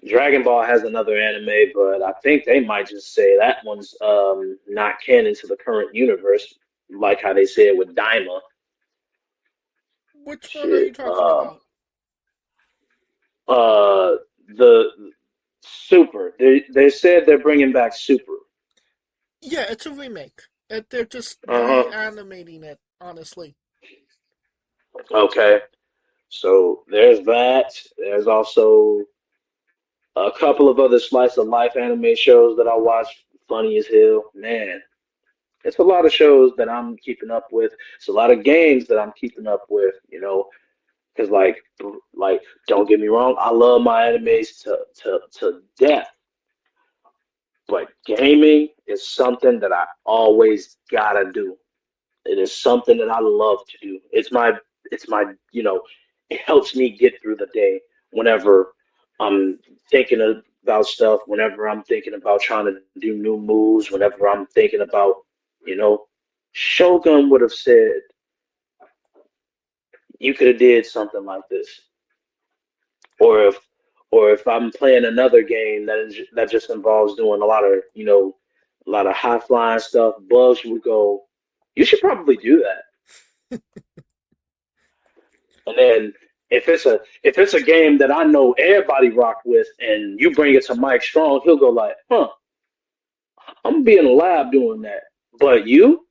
Dragon Ball has another anime, but I think they might just say that one's not canon to the current universe, like how they said with Daima. Which one are you Shit. talking about? The Super. They said they're bringing back Super. Yeah, it's a remake. They're just Uh huh. reanimating it, honestly. Okay, so there's that. There's also a couple of other slice of life anime shows that I watch. Funny as hell, man. It's a lot of shows that I'm keeping up with. It's a lot of games that I'm keeping up with. Because like don't get me wrong, I love my animes to death. But gaming is something that I always gotta do. It is something that I love to do. It's my it helps me get through the day whenever I'm thinking about stuff, whenever I'm thinking about trying to do new moves, whenever I'm thinking about, you know, Shogun would have said you could have did something like this. Or if I'm playing another game that just involves doing a lot of high flying stuff, Bugs would go, you should probably do that. And then if it's a game that I know everybody rock with and you bring it to Mike Strong, he'll go like, I'm gonna be in the lab doing that. But you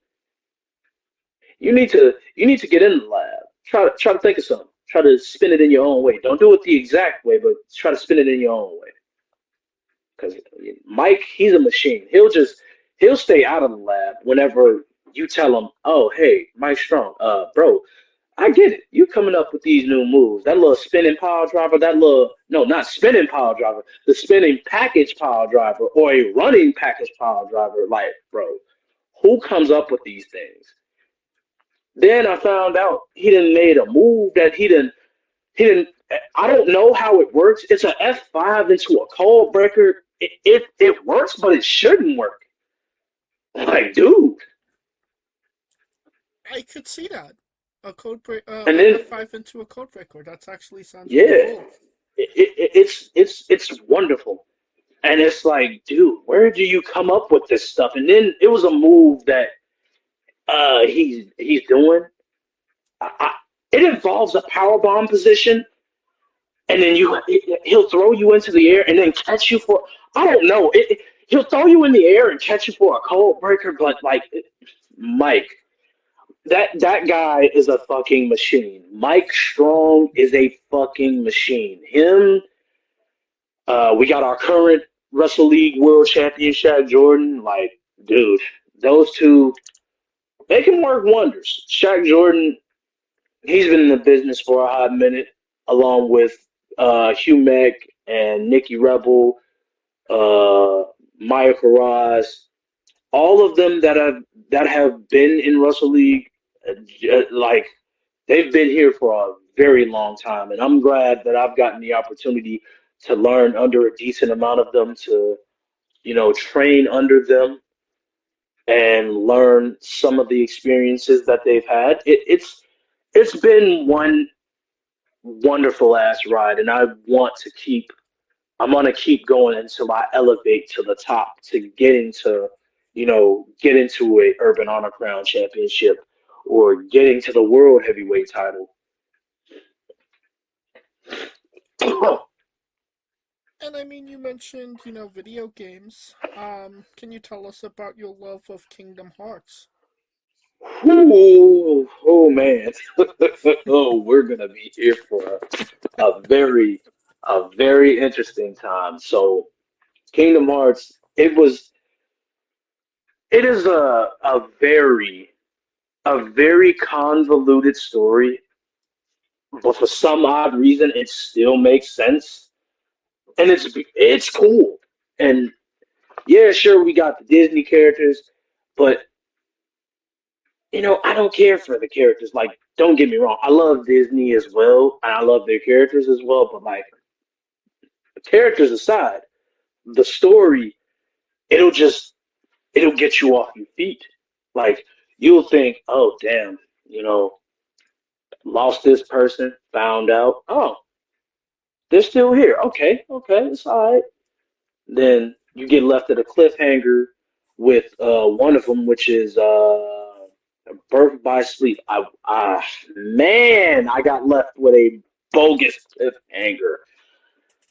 need to get in the lab. Try to think of something. Try to spin it in your own way. Don't do it the exact way, but try to spin it in your own way. Because Mike, he's a machine. He'll stay out of the lab whenever you tell him, "Oh, hey, Mike Strong, bro, I get it. You coming up with these new moves. That little spinning power driver, that little no, not spinning power driver, the spinning package power driver or a running package power driver. Like, bro, who comes up with these things?" Then I found out he didn't made a move that he didn't. I don't know how it works. It's an F5 into a code breaker. It works, but it shouldn't work. Like, dude. I could see that. A code break, And an then F5 into a code breaker. That's actually sounds yeah, really cool. it's wonderful. And it's like, dude, where do you come up with this stuff? And then it was a move that he's doing. I, it involves a power bomb position, and then he'll throw you into the air and then catch you for I don't know. He'll throw you in the air and catch you for a cold breaker, but like Mike, that guy is a fucking machine. Mike Strong is a fucking machine. Him, we got our current Wrestle League World Champion Shaq Jordan. Like, dude, those two they can work wonders. Shaq Jordan, he's been in the business for a hot minute, along with Hugh Mack and Nikki Rebel, uh, Maya Karaz, all of them that have been in Wrestle League, like they've been here for a very long time, and I'm glad that I've gotten the opportunity to learn under a decent amount of them, to train under them and learn some of the experiences that they've had. It's been one wonderful ass ride, and I'm gonna keep going until I elevate to the top to get into a Urban Honor Crown Championship or getting to the World Heavyweight title. And I mean, you mentioned, video games. Can you tell us about your love of Kingdom Hearts? Ooh, oh man. Oh, we're gonna be here for a very interesting time. So Kingdom Hearts, it is a very convoluted story, but for some odd reason it still makes sense. And it's cool. And yeah, sure, we got the Disney characters, but I don't care for the characters. Like, don't get me wrong, I love Disney as well, and I love their characters as well, but like, characters aside, the story, it'll just it'll get you off your feet. Like, you'll think, oh damn, lost this person, found out, oh, they're still here. Okay, okay, it's all right. Then you get left at a cliffhanger with one of them, which is Birth by Sleep. Man, I got left with a bogus cliffhanger.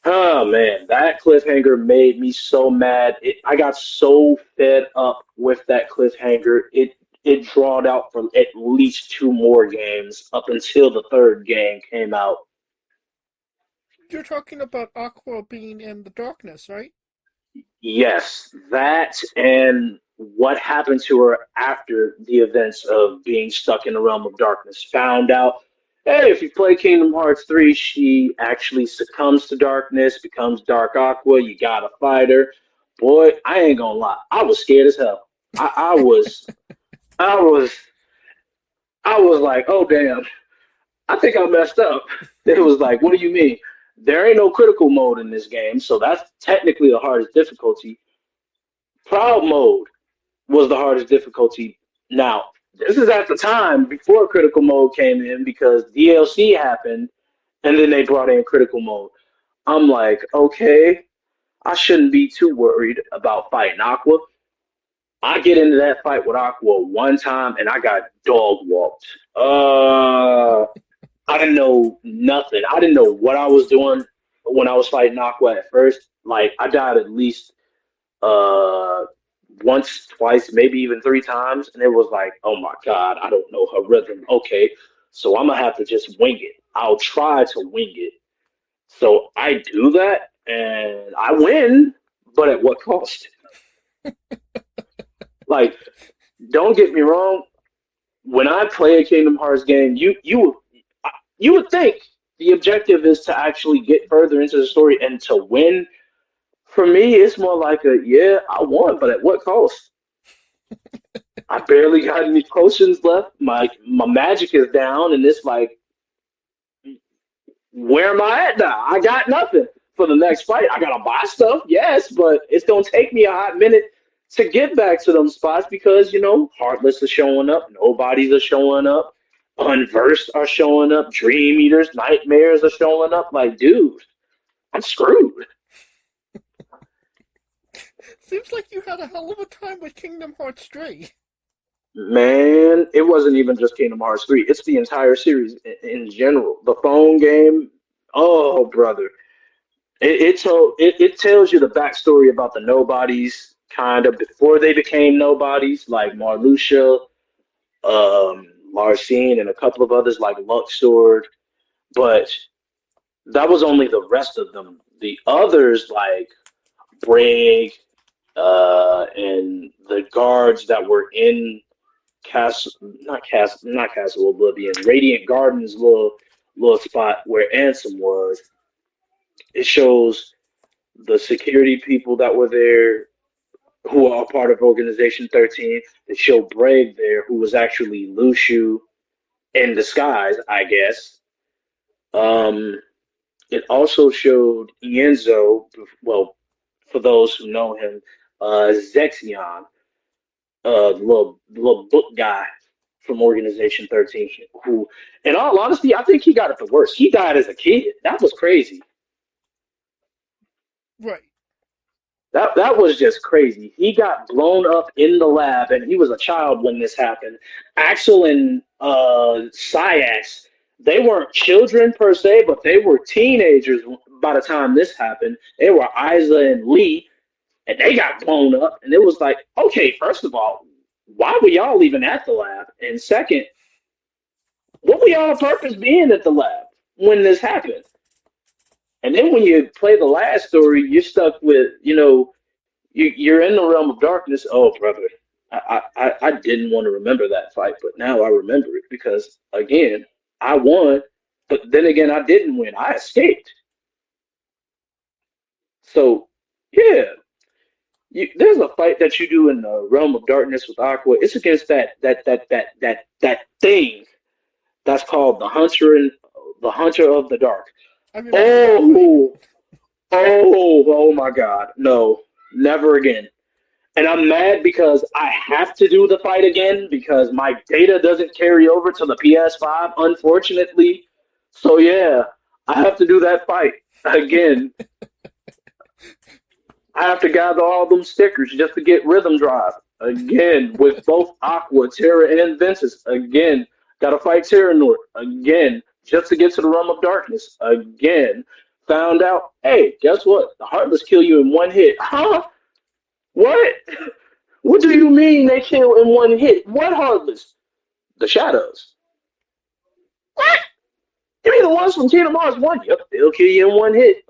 Oh man, that cliffhanger made me so mad. I got so fed up with that cliffhanger. it drawed out for at least 2 more games up until the third game came out. You're talking about Aqua being in the darkness, right? Yes, that and what happened to her after the events of being stuck in the realm of darkness. Found out, hey, if you play Kingdom Hearts 3, she actually succumbs to darkness, becomes Dark Aqua. You gotta fight her. Boy, I ain't gonna lie, I was scared as hell. I was, I was, I was like, oh damn, I think I messed up. It was like, what do you mean? There ain't no critical mode in this game, so that's technically the hardest difficulty. Proud mode was the hardest difficulty. Now, this is at the time before critical mode came in because DLC happened and then they brought in critical mode. I'm like, okay, I shouldn't be too worried about fighting Aqua. I get into that fight with Aqua one time and I got dog walked. I didn't know nothing. I didn't know what I was doing when I was fighting Aqua at first. Like I died at least uh once, twice, maybe even 3 times, and it was like, oh my god, I don't know her rhythm. Okay, so I'm gonna have to just wing it. I'll try to wing it. So I do that, and I win, but at what cost? Like, don't get me wrong. When I play a Kingdom Hearts game, you would think the objective is to actually get further into the story and to win. For me, it's more like yeah, I won, but at what cost? I barely got any potions left. My magic is down, and it's like, where am I at now? I got nothing for the next fight. I gotta buy stuff, yes, but it's gonna take me a hot minute to get back to them spots because Heartless are showing up, nobodies are showing up, Unversed are showing up, Dream Eaters, Nightmares are showing up. Like, dude, I'm screwed. Seems like you had a hell of a time with Kingdom Hearts 3. Man, it wasn't even just Kingdom Hearts 3. It's the entire series in general. The phone game, oh, brother. It tells you the backstory about the nobodies, kind of, before they became nobodies, like Marluxia, Larcene, and a couple of others like Luxord. But that was only the rest of them. The others, like Brig, and the guards that were in not Castle Oblivion, Radiant Gardens little spot where Ansem was. It shows the security people that were there who are part of Organization 13. They show Brave there, who was actually Lushu in disguise, I guess. It also showed Ienzo, well, for those who know him, Zexion, little book guy from Organization 13, who, in all honesty, I think he got it the worst. He died as a kid. That was crazy. Right. That was just crazy. He got blown up in the lab, and he was a child when this happened. Axel and Syax, they weren't children per se, but they were teenagers by the time this happened. They were Isa and Lee, and they got blown up. And it was like, okay, first of all, why were y'all even at the lab? And second, what were y'all purpose being at the lab when this happened? And then when you play the last story, you're stuck with, you're in the realm of darkness. Oh, brother, I didn't want to remember that fight, but now I remember it because, again, I won, but then again, I didn't win. I escaped. So, yeah, there's a fight that you do in the realm of darkness with Aqua. It's against that thing that's called the Hunter of the Dark. Oh my God. No, never again. And I'm mad because I have to do the fight again because my data doesn't carry over to the PS5, unfortunately. So yeah, I have to do that fight again. I have to gather all them stickers just to get Rhythm Drive again with both Aqua, Terra, and Ventus. Again, gotta fight Terranort again just to get to the realm of darkness again. Found out, hey, guess what? The Heartless kill you in one hit. Huh? What? What do you mean they kill in one hit? What Heartless? The Shadows. What? You mean the ones from Kingdom Hearts 1? Yep, they'll kill you in one hit.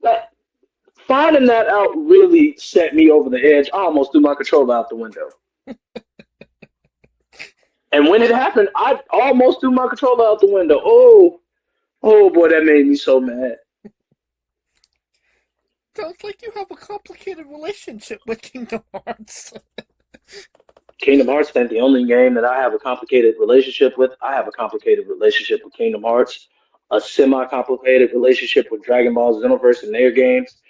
That, finding that out really set me over the edge. I almost threw my controller out the window. And when it happened, I almost threw my controller out the window. Oh boy, that made me so mad. Sounds like you have a complicated relationship with Kingdom Hearts. Kingdom Hearts ain't the only game that I have a complicated relationship with. I have a complicated relationship with Kingdom Hearts, a semi-complicated relationship with Dragon Ball Xenoverse and their games.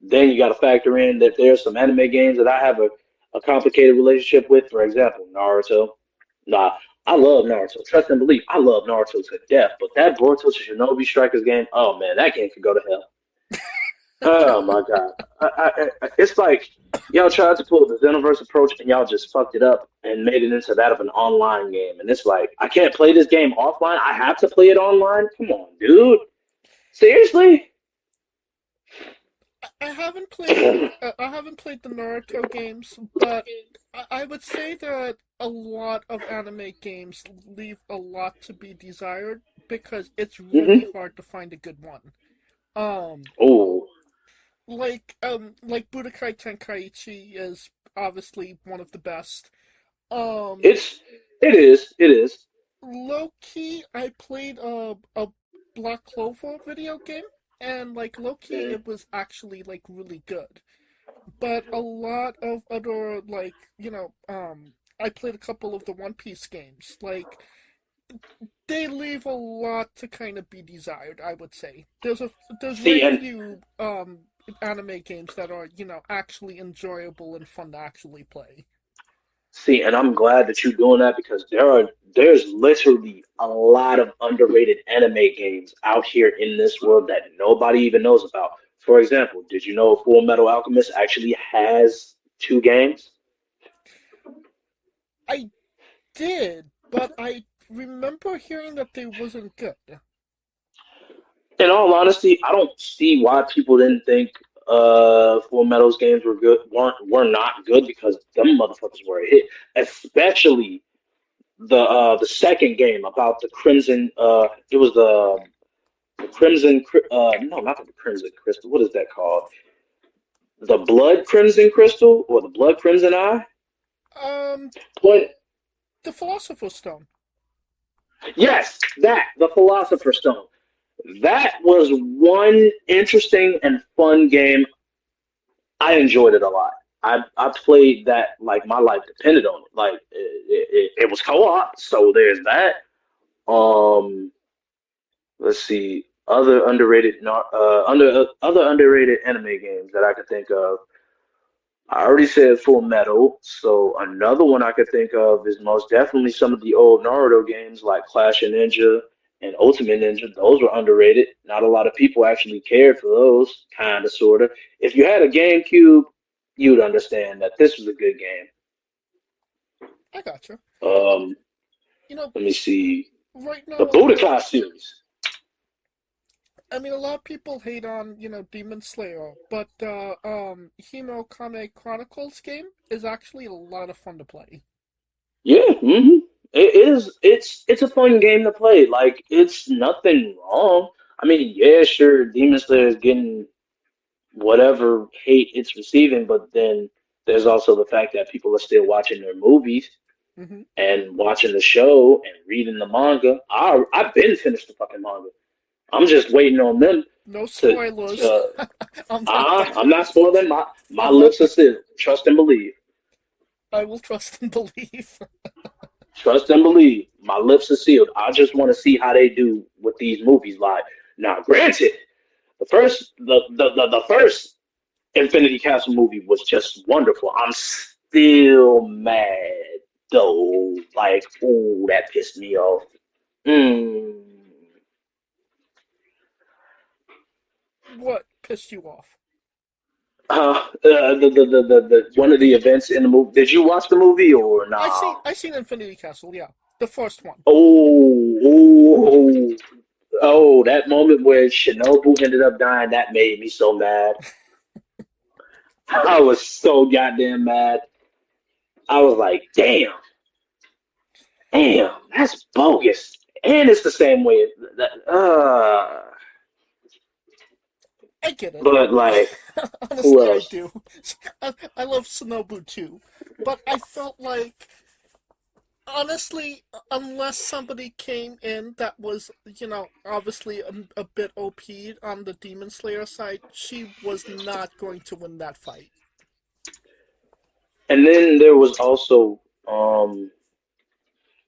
Then you got to factor in that there's some anime games that I have a complicated relationship with. For example, Naruto. Nah, I love Naruto. Trust and believe, I love Naruto to death. But that Boruto Shinobi Strikers game, oh man, that game could go to hell. Oh my god, it's like y'all tried to pull the Xenoverse approach and y'all just fucked it up and made it into that of an online game. And it's like I can't play this game offline. I have to play it online. Come on, dude. Seriously? I haven't played the Naruto games, but I would say that a lot of anime games leave a lot to be desired because it's really hard to find a good one. Like Budokai Tenkaichi is obviously one of the best. It is. Low key, I played a Black Clover video game, and like low key, it was actually like really good. But a lot of other I played a couple of the One Piece games. Like they leave a lot to kind of be desired, I would say. There's very few anime games that are, actually enjoyable and fun to actually play. See, and I'm glad that you're doing that because there's literally a lot of underrated anime games out here in this world that nobody even knows about. For example, did you know Full Metal Alchemist actually has 2 games? I did, but I remember hearing that they wasn't good. In all honesty, I don't see why people didn't think Full Metal's games were not good because them motherfuckers were a hit. Especially the second game about the Crimson. It was the Crimson. No, not the Crimson Crystal. What is that called? The Blood Crimson Crystal or the Blood Crimson Eye? The Philosopher's Stone. Yes, the Philosopher's Stone. That was one interesting and fun game. I enjoyed it a lot. I played that like my life depended on it. Like it was co-op, so there's that. Let's see, other underrated other underrated anime games that I could think of. I already said Full Metal, so another one I could think of is most definitely some of the old Naruto games like Clash of Ninja and Ultimate Ninja. Those were underrated. Not a lot of people actually cared for those, kind of, sort of. If you had a GameCube, you'd understand that this was a good game. I gotcha. Let me see. Right now, the Budokai series. I mean, a lot of people hate on, Demon Slayer, but Hino Kame Chronicles game is actually a lot of fun to play. Yeah, it is. It's a fun game to play. Like, it's nothing wrong. I mean, yeah, sure, Demon Slayer is getting whatever hate it's receiving, but then there's also the fact that people are still watching their movies and watching the show and reading the manga. I've been finished the fucking manga. I'm just waiting on them. No spoilers. I'm not spoiling. My lips are sealed. Trust and believe. I will trust and believe. Trust and believe. My lips are sealed. I just want to see how they do with these movies live. Now, granted, the first Infinity Castle movie was just wonderful. I'm still mad though. Like, ooh, that pissed me off. What pissed you off? The one of the events in the movie. Did you watch the movie or not? I seen Infinity Castle. Yeah, the first one. Oh! That moment where Shinobu ended up dying, that made me so mad. I was so goddamn mad. I was like, damn, that's bogus. And it's the same way. I get it. But like, who Honestly, I else? do. I love Shinobu too, but I felt like, honestly, unless somebody came in that was, obviously a bit OP'd on the Demon Slayer side, she was not going to win that fight. And then there was also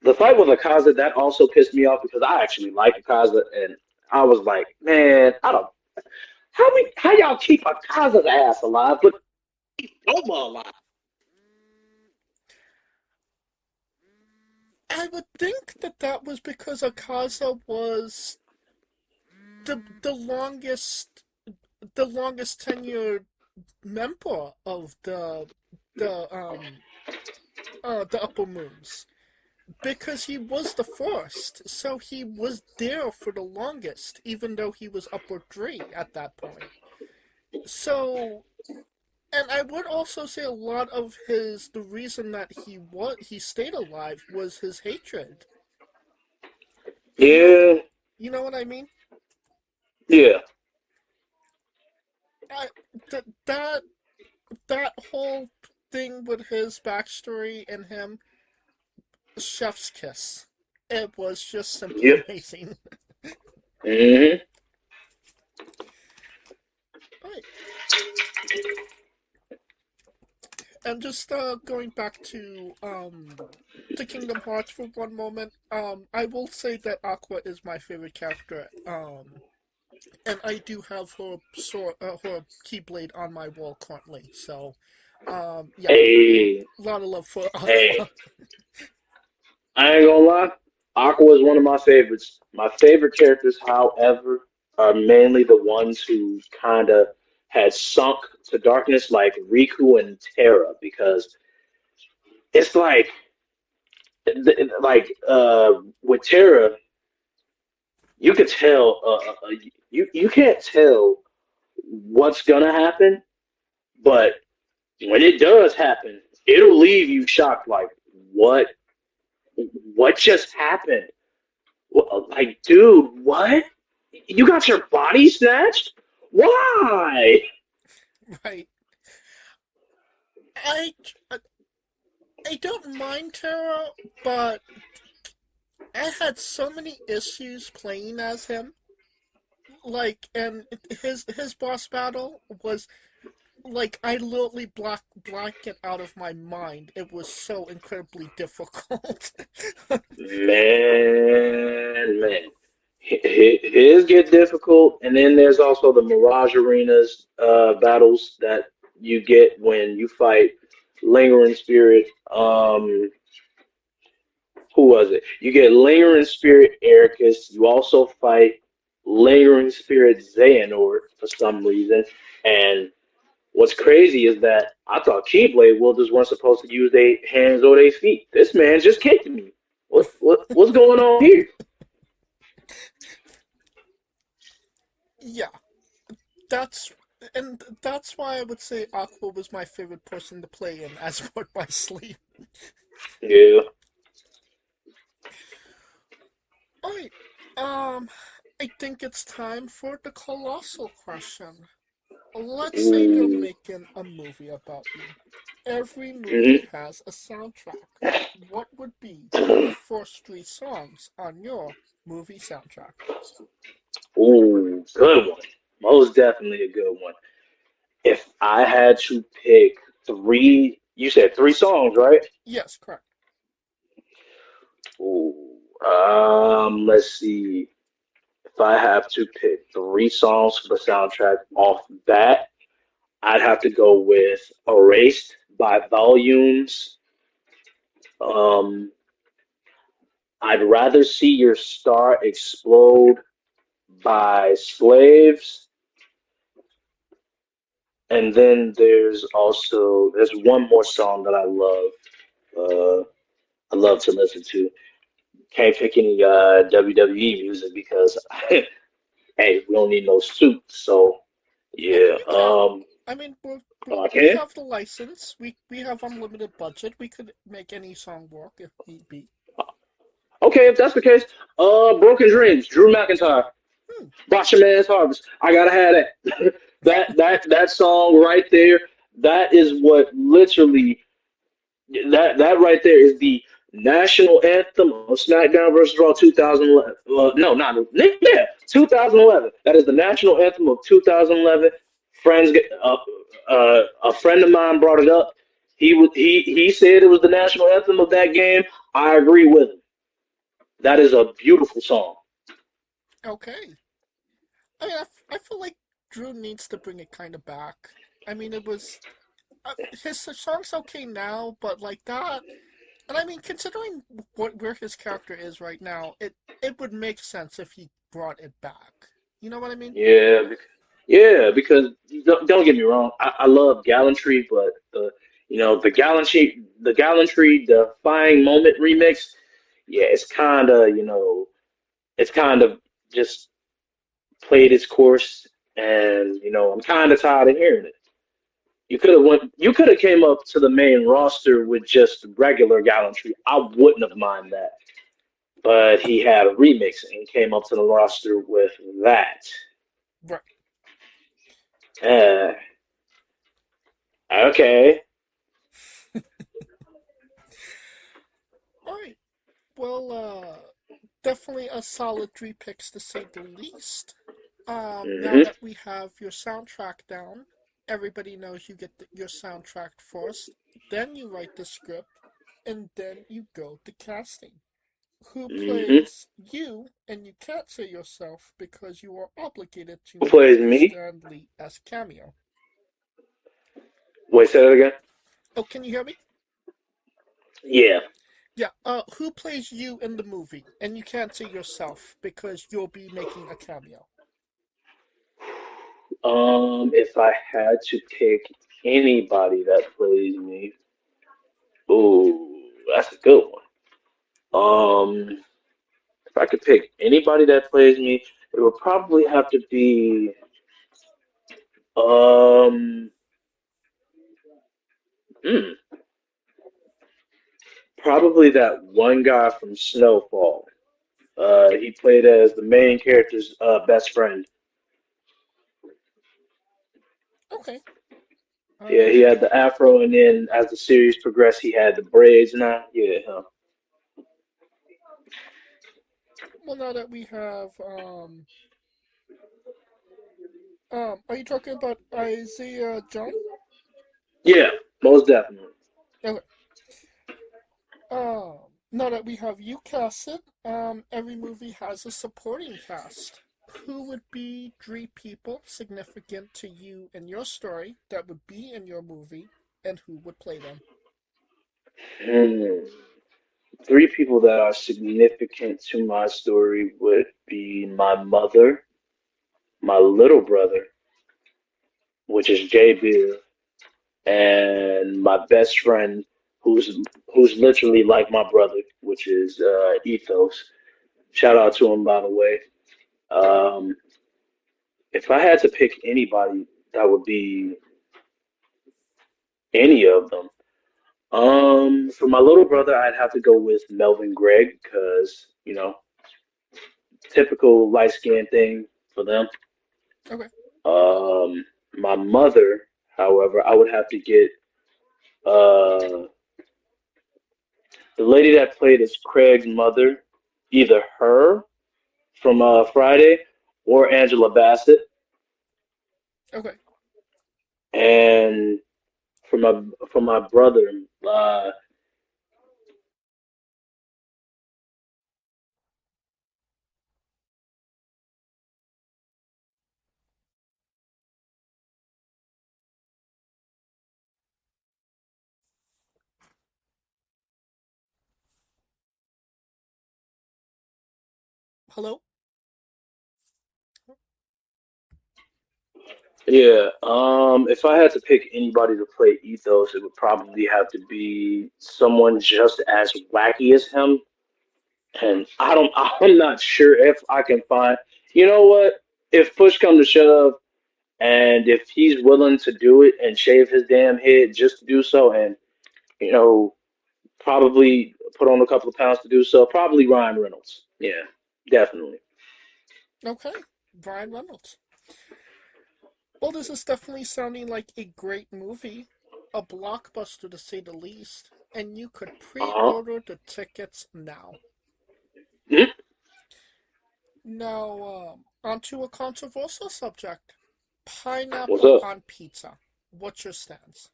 the fight with Akaza. That also pissed me off because I actually like Akaza, and I was like, man, I don't. How y'all keep Akaza's ass alive, but keep Noma alive? I would think that was because Akaza was the longest tenured member of the Upper Moons, because he was the first, so he was there for the longest, even though he was Upper 3 at that point. So, and I would also say a lot of the reason that he stayed alive was his hatred. Yeah, You know what I mean? yeah. That whole thing with his backstory and him, chef's kiss. It was just simply Yep. amazing. Mm-hmm. Right. And just going back to Kingdom Hearts for one moment, I will say that Aqua is my favorite character, and I do have her her Keyblade on my wall currently. So, yeah, Hey, a lot of love for Aqua. hey. I ain't gonna lie. Aqua is one of my favorites. My favorite characters, however, are mainly the ones who kind of had sunk to darkness, like Riku and Terra, because it's with Terra, you could tell. You can't tell what's gonna happen, but when it does happen, it'll leave you shocked. Like, what? What just happened? Like, dude, what? You got your body snatched? Why? Right. I don't mind Terra, but I had so many issues playing as him. Like, and his boss battle was like, I literally blanked it out of my mind. It was so incredibly difficult. Man. His get difficult, and then there's also the Mirage Arenas battles that you get when you fight Lingering Spirit. Who was it? You get Lingering Spirit Ericus. You also fight Lingering Spirit Xehanort for some reason. And what's crazy is that I thought Keyblade wielders weren't supposed to use their hands or their feet. This man just kicked me. What's going on here? Yeah, that's why I would say Aqua was my favorite person to play in as part my sleep. Yeah. Alright, I think it's time for the colossal question. Let's say you're making a movie about you. Every movie has a soundtrack. What would be the first 3 songs on your movie soundtrack? Ooh, good one. Most definitely a good one. If I had to pick 3, you said 3 songs, right? Yes, correct. Ooh, let's see. If I have to pick 3 songs for the soundtrack off bat, I'd have to go with Erased by Volumes. I'd rather see your star explode by Slaves. And then there's one more song that I love. I love to listen to. Can't pick any WWE music because hey, we don't need no suits. So yeah. I mean, Oh, I we can? have the license. We have unlimited budget. We could make any song work if need be. Okay, if that's the case, Broken Dreams, Drew McIntyre, Hmm. Boston Man's Harvest. I gotta have that. that song right there. That is what literally that right there is the national anthem of SmackDown versus Raw 2011. No, not yeah, 2011. That is the national anthem of 2011. Friends, a friend of mine brought it up. He said it was the national anthem of that game. I agree with him. That is a beautiful song. Okay. I mean, I feel like Drew needs to bring it kind of back. I mean, it was his song's okay now, but like that, and I mean, considering where his character is right now, it would make sense if he brought it back. You know what I mean? Yeah, because don't get me wrong, I love gallantry, but the gallantry defying moment remix, yeah, it's kind of just played its course, and I'm kind of tired of hearing it. You could have came up to the main roster with just regular gallantry. I wouldn't have mind that, but he had a remix and came up to the roster with that. Right. Uh, okay. All right. Well, definitely a solid 3 picks to say the least. Now hmm that we have your soundtrack down, everybody knows you get your soundtrack first, then you write the script, and then you go to casting. Who hmm plays you, and you can't say yourself because you are obligated to Who make plays a me? Stan Lee as cameo. Wait, say that again. Oh, can you hear me? Yeah. Yeah, who plays you in the movie? And you can't say yourself because you'll be making a cameo. If I had to pick anybody that plays me, ooh, that's a good one. If I could pick anybody that plays me, it would probably have to be um, hmm, probably that one guy from Snowfall. He played as the main character's best friend. Okay. Yeah, he had the afro, and then as the series progressed, he had the braids now. Yeah, him. Well, now that we have, are you talking about Isaiah John? Yeah, most definitely. Okay. Now that we have you casted, every movie has a supporting cast. Who would be 3 people significant to you in your story that would be in your movie, and who would play them? Hmm. 3 people that are significant to my story would be my mother, my little brother, which is Jay Biv, and my best friend, who's who's literally like my brother, which is Ethos. Shout out to him, by the way. Um, if I had to pick anybody, that would be any of them. For my little brother, I'd have to go with Melvin Gregg because typical light skin thing for them. Okay. My mother, however, I would have to get uh the lady that played as Craig's mother, either her from Friday or Angela Bassett. Okay. And for my brother, uh, Hello? yeah. If I had to pick anybody to play Ethos, it would probably have to be someone just as wacky as him. And I'm not sure if I can find. You know what? If push come to shove, And if he's willing to do it and shave his damn head just to do so, and you know, probably put on a couple of pounds to do so, probably Ryan Reynolds. Yeah, definitely. Okay, Ryan Reynolds. Well, this is definitely sounding like a great movie, a blockbuster to say the least, and you could Uh-huh. pre-order the tickets now. Mhm. Now, onto a controversial subject. What's Pineapple up? on pizza. What's your stance?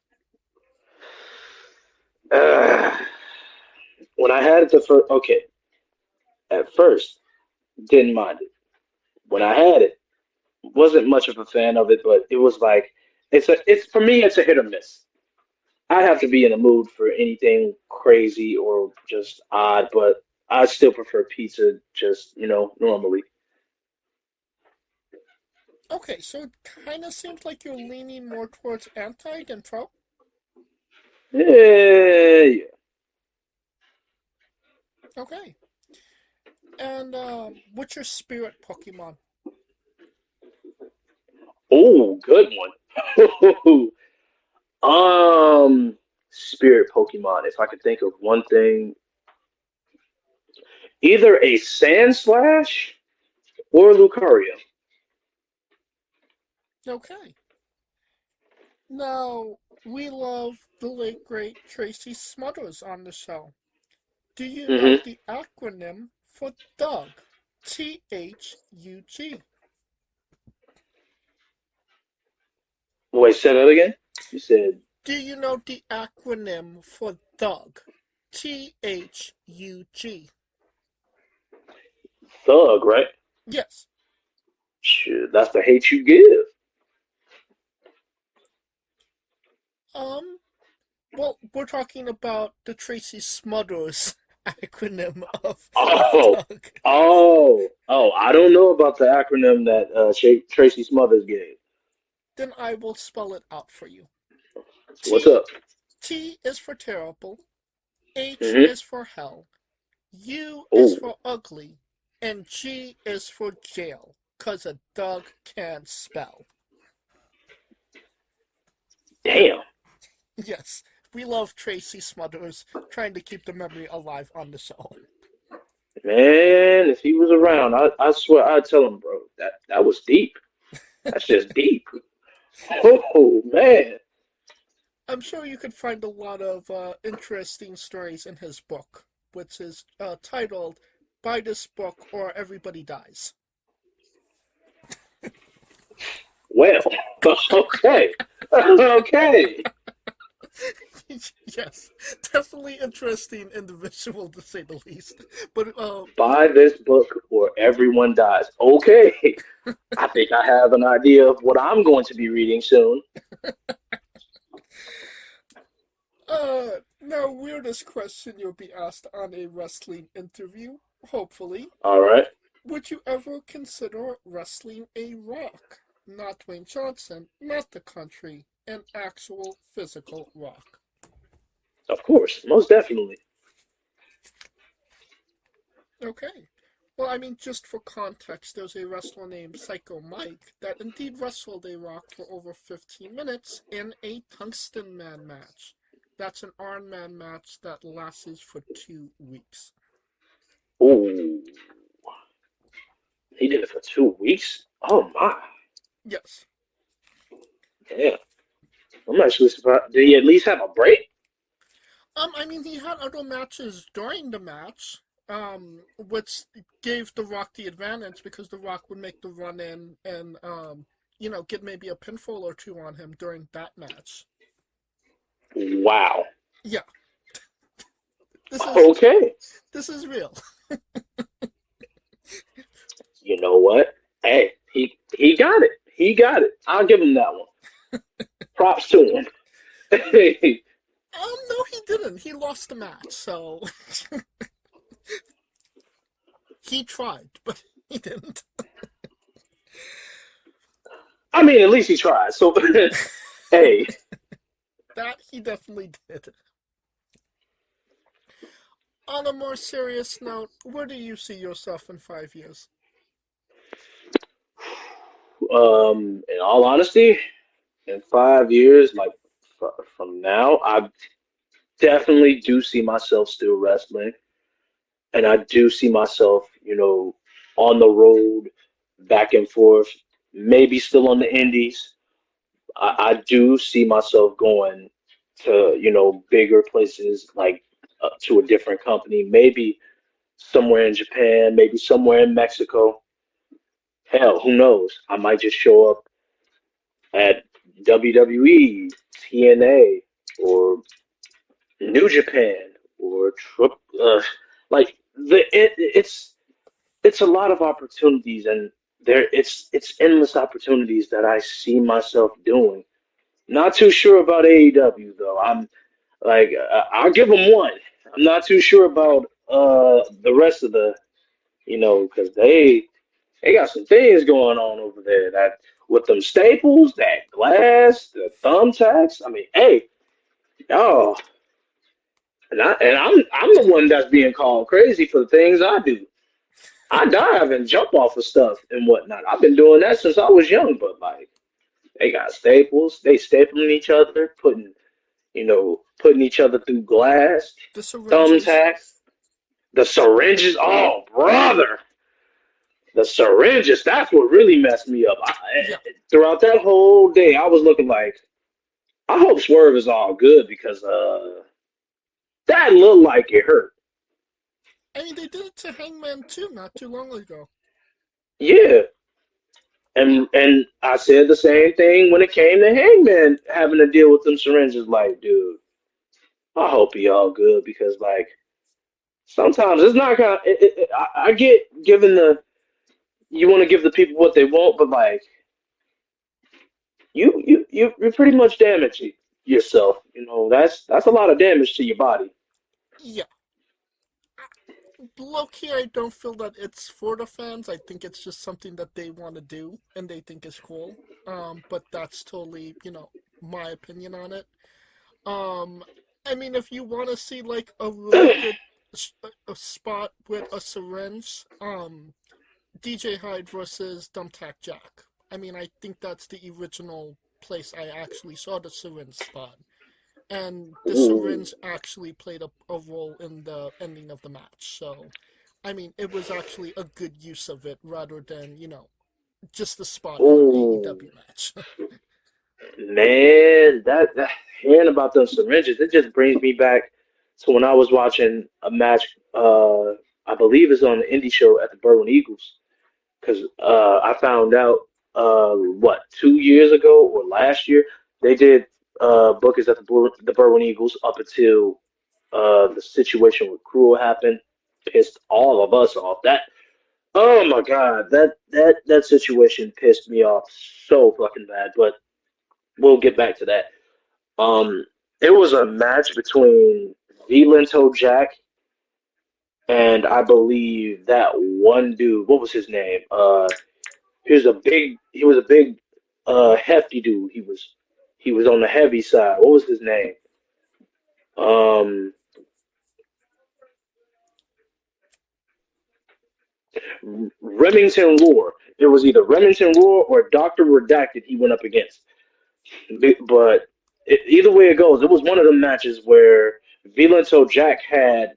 Uh, when I had it the first, okay, at first, didn't mind it. When I had it, wasn't much of a fan of it, but it was like, it's for me, it's a hit or miss. I have to be in the mood for anything crazy or just odd, but I still prefer pizza just, normally. Okay, so it kind of seems like you're leaning more towards anti than pro. Yeah. Okay. And what's your spirit Pokemon? Oh, good one. Spirit Pokemon. If I could think of one thing, either a Sand Slash or Lucario. Okay. Now, we love the late great Tracy Smothers on the show. Do you know Mm-hmm. the acronym for Doug? THUG. Wait, say that again? You said Do you know the acronym for Doug? THUG. Thug, right? Yes. Shit, that's the hate you give. Well, we're talking about the Tracy Smothers acronym of Oh, Doug. I don't know about the acronym that Tracy Smothers gave. Then I will spell it out for you. What's T up? T is for terrible, H Mm-hmm. is for hell, U is Oh, for ugly, and G is for jail, 'cause a Doug can't spell. damn. Yes, we love Tracy Smothers trying to keep the memory alive on the show. Man, if he was around, I swear I'd tell him, bro, that was deep. That's just deep. Oh, man. I'm sure you could find a lot of interesting stories in his book, which is titled Buy This Book or Everybody Dies. Well, okay. Okay. Yes, definitely interesting individual to say the least. But Buy this book or everyone dies. Okay. I think I have an idea of what I'm going to be reading soon. now weirdest question you'll be asked on a wrestling interview, hopefully. All right. Would you ever consider wrestling a rock? Not Dwayne Johnson, not the country, an actual physical rock. Of course. Most definitely. Okay. Well, I mean, just for context, there's a wrestler named Psycho Mike that indeed wrestled a rock for over 15 minutes in a Tungsten Man match. That's an Iron Man match that lasts for 2 weeks. Ooh. He did it for 2 weeks? Oh, my. Yes. Damn. I'm actually surprised. Did he at least have a break? I mean, he had other matches during the match, which gave The Rock the advantage because The Rock would make the run in and, get maybe a pinfall or two on him during that match. Wow. Yeah. Okay. This is real. You know what? Hey, he got it. He got it. I'll give him that one. Props to him. Hey, No, he didn't. He lost the match, so he tried, but he didn't. I mean, at least he tried. So, hey, That he definitely did. On a more serious note, where do you see yourself in 5 years? In all honesty, in 5 years, like from now, I definitely do see myself still wrestling, and I do see myself, on the road, back and forth, maybe still on the indies. I do see myself going to, bigger places, like to a different company, maybe somewhere in Japan, maybe somewhere in Mexico. Hell, who knows? I might just show up at WWE, TNA, or New Japan, or like it's a lot of opportunities, and it's endless opportunities that I see myself doing. Not too sure about AEW though. I'm like I'll give them one. I'm not too sure about the rest of the because they got some things going on over there that with them staples, that glass, the thumbtacks. I mean, hey, oh, I'm the one that's being called crazy for the things I do. I dive and jump off of stuff and whatnot. I've been doing that since I was young, but like they got staples, they stapling each other, putting each other through glass, The syringes. thumbtacks, the syringes. Oh, brother. The syringes, that's what really messed me up. Yeah. Throughout that whole day, I was looking like, I hope Swerve is all good because that looked like it hurt. I mean, they did it to Hangman too, not too long ago. Yeah. And I said the same thing when it came to Hangman having to deal with them syringes. Like, dude, I hope he all good because, like, sometimes it's not gonna. I get given you want to give the people what they want, but like, you're pretty much damaging yourself. That's a lot of damage to your body. Yeah. Low key, I don't feel that it's for the fans. I think it's just something that they want to do and they think is cool. But that's totally, my opinion on it. I mean, if you want to see like a really good a spot with a syringe, DJ Hyde versus Thumbtack Jack. I mean, I think that's the original place I actually saw the syringe spot. And the syringe actually played a role in the ending of the match. So, I mean, it was actually a good use of it rather than, just the spot in an AEW match. Man, that hearing about those syringes, it just brings me back to when I was watching a match. I believe it's on the indie show at the Berwyn Eagles, because I found out 2 years ago or last year they did bookings at the Berwyn Eagles up until the situation with Cruel happened. Pissed all of us off. Oh my god, that situation pissed me off so fucking bad. But we'll get back to that. Um, it was a match between Violento Jack and I believe that one dude. What was his name? He was a big, hefty dude. He was on the heavy side. What was his name? Um, Remington Roar. It was either Remington Roar or Doctor Redacted. He went up against. But either way it goes, it was one of the matches where Violento Jack had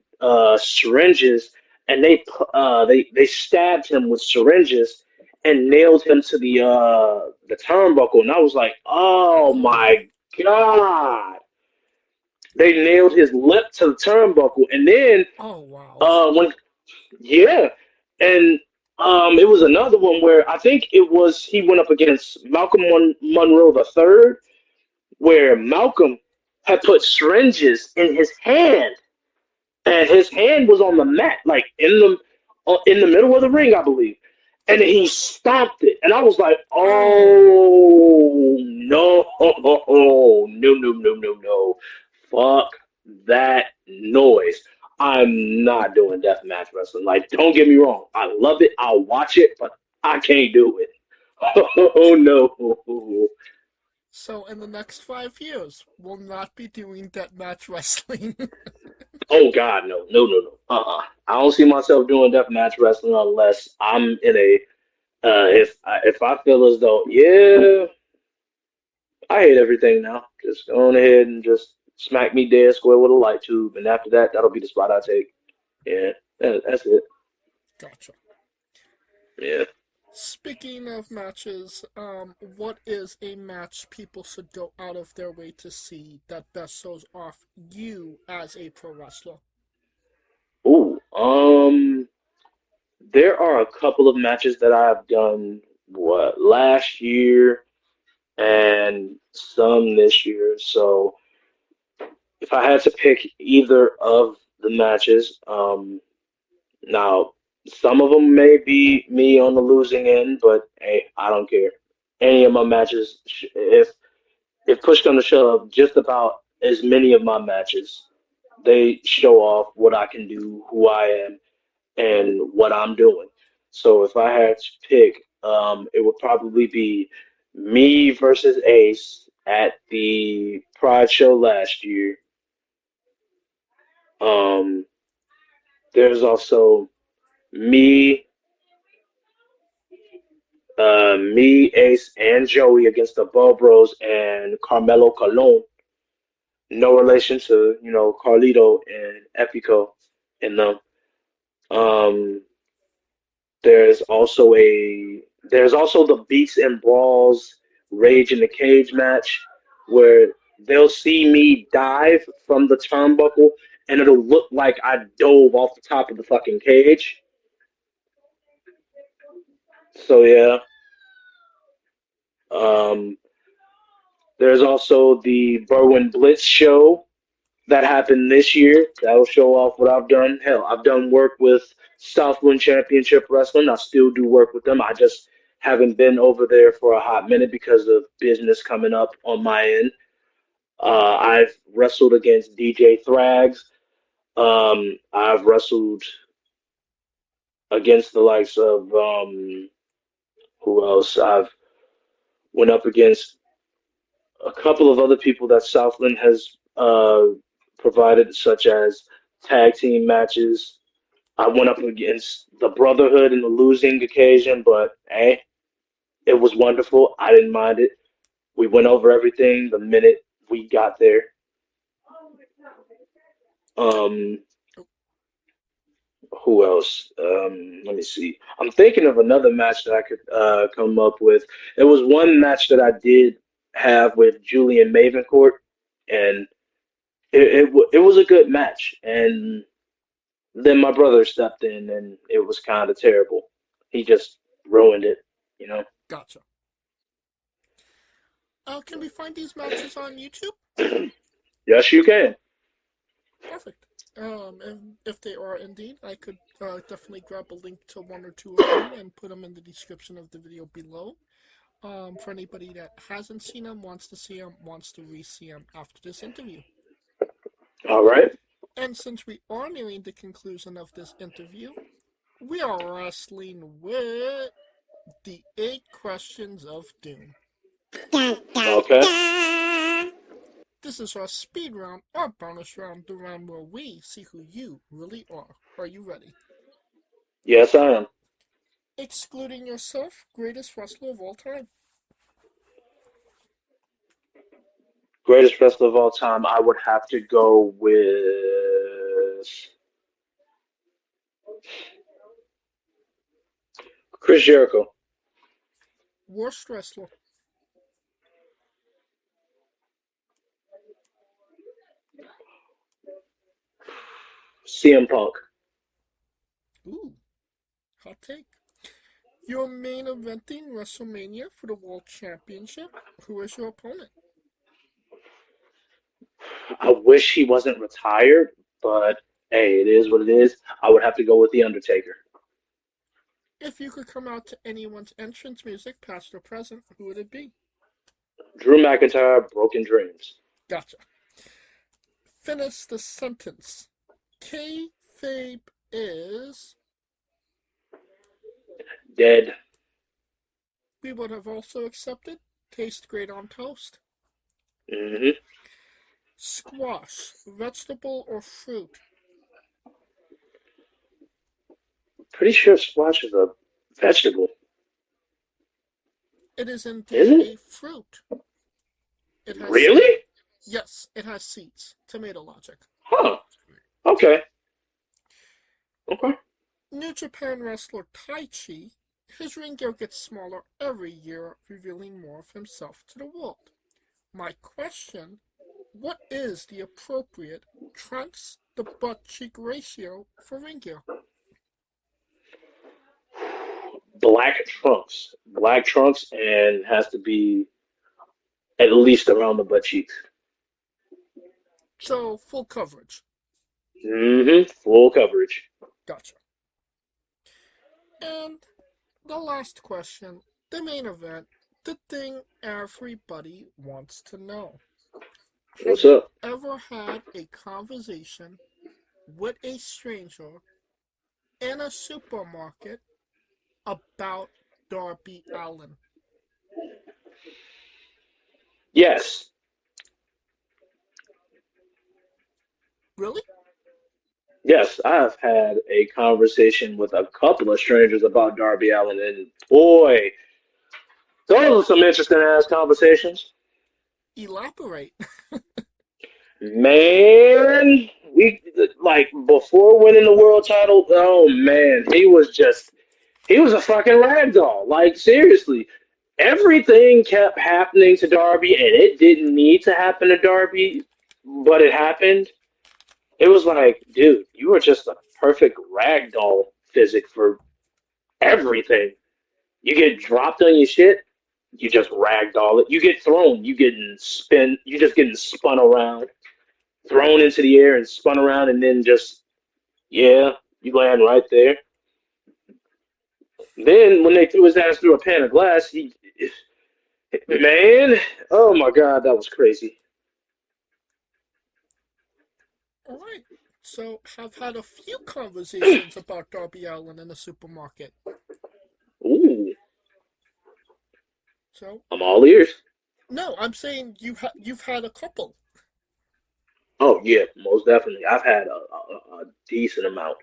syringes, and they stabbed him with syringes and nailed him to the turnbuckle, and I was like, oh my god! They nailed his lip to the turnbuckle, and then Oh, wow. when yeah, and it was another one where I think it was he went up against Malcolm Monroe the third, where Malcolm had put syringes in his hand, and his hand was on the mat, like in the middle of the ring, I believe, and he stomped it, and I was like, oh no, no, no, no, no, no, fuck that noise. I'm not doing deathmatch wrestling. Like, don't get me wrong, I love it, I'll watch it, but I can't do it. Oh no. So, in the next 5 years, we'll not be doing deathmatch wrestling. Oh God, no. I don't see myself doing deathmatch wrestling unless I'm in If I feel as though, yeah, I hate everything now. Just go on ahead and just smack me dead square with a light tube, and after that, that'll be the spot I take. Yeah, that's it. Gotcha. Yeah. Speaking of matches, what is a match people should go out of their way to see that best shows off you as a pro wrestler? Ooh, there are a couple of matches that I've done last year and some this year. So if I had to pick either of the matches, now some of them may be me on the losing end, but hey, I don't care. Any of my matches, if push comes to shove, just about as many of my matches, they show off what I can do, who I am, and what I'm doing. So if I had to pick, it would probably be me versus Ace at the Pride show last year. Um, there's also me, Ace, and Joey against the Bobros and Carmelo Colon. No relation to Carlito and Epico and them. Um, there's also the Beats and Brawls Rage in the Cage match where they'll see me dive from the turnbuckle and it'll look like I dove off the top of the fucking cage. So yeah. Um, there's also the Berwin Blitz show that happened this year. That'll show off what I've done. Hell, I've done work with Southland Championship Wrestling. I still do work with them. I just haven't been over there for a hot minute because of business coming up on my end. I've wrestled against DJ Thrags. I've wrestled against the likes of who else? I've went up against a couple of other people that Southland has provided, such as tag team matches. I went up against the Brotherhood in the losing occasion, but hey, it was wonderful. I didn't mind it. We went over everything the minute we got there. Um, who else? Let me see. I'm thinking of another match that I could come up with. There was one match that I did have with Julian Mavencourt, and it was a good match. And then my brother stepped in, and it was kind of terrible. He just ruined it. Gotcha. Can we find these matches on YouTube? Yes, you can. Perfect. And if they are indeed, I could definitely grab a link to one or two of them and put them in the description of the video below. For anybody that hasn't seen them, wants to see them, wants to re-see them after this interview. All right. And since we are nearing the conclusion of this interview, we are wrestling with the 8 questions of doom. Okay. This is our speed round, our bonus round, the round where we see who you really are. Are you ready? Yes, I am. Excluding yourself, greatest wrestler of all time. Greatest wrestler of all time, I would have to go with Chris Jericho. Worst wrestler. CM Punk. Ooh, hot take. You're main eventing WrestleMania for the World Championship. Who is your opponent? I wish he wasn't retired, but hey, it is what it is. I would have to go with The Undertaker. If you could come out to anyone's entrance music, past or present, who would it be? Drew McIntyre, Broken Dreams. Gotcha. Finish the sentence. Kayfabe is... Dead. We would have also accepted. Taste great on toast. Mm-hmm. Squash, vegetable or fruit? Pretty sure squash is a vegetable. It is Is indeed it? a fruit. It has Really? yes, it has seeds. Tomato logic. Huh. Okay. Okay. New Japan wrestler Taichi, his ring gear gets smaller every year, revealing more of himself to the world. My question, what is the appropriate trunks to butt cheek ratio for ring gear? Black trunks. Black trunks and has to be at least around the butt cheeks. So, full coverage. Full coverage. Gotcha. And the last question, the main event, the thing everybody wants to know. Have What's you up? ever had a conversation with a stranger in a supermarket about Darby Allin? Yes. Really? Yes, I've had a conversation with a couple of strangers about Darby Allin, and boy, those are some interesting ass conversations. Elaborate. Man, we like before winning the world title. Oh man, he was a fucking rag doll. Like seriously, everything kept happening to Darby, and it didn't need to happen to Darby, but it happened. It was like, dude, you were just a perfect rag doll physic for everything. You get dropped on your shit, you just ragdoll it. You get thrown, you just getting spun around, thrown into the air and spun around, and then just yeah, you land right there. Then when they threw his ass through a pan of glass, he man, oh my god, that was crazy. Alright. So, have had a few conversations about Darby Allin in the supermarket. Ooh, So, I'm all ears. no, I'm saying you've had a couple. Oh yeah, most definitely. I've had a decent amount.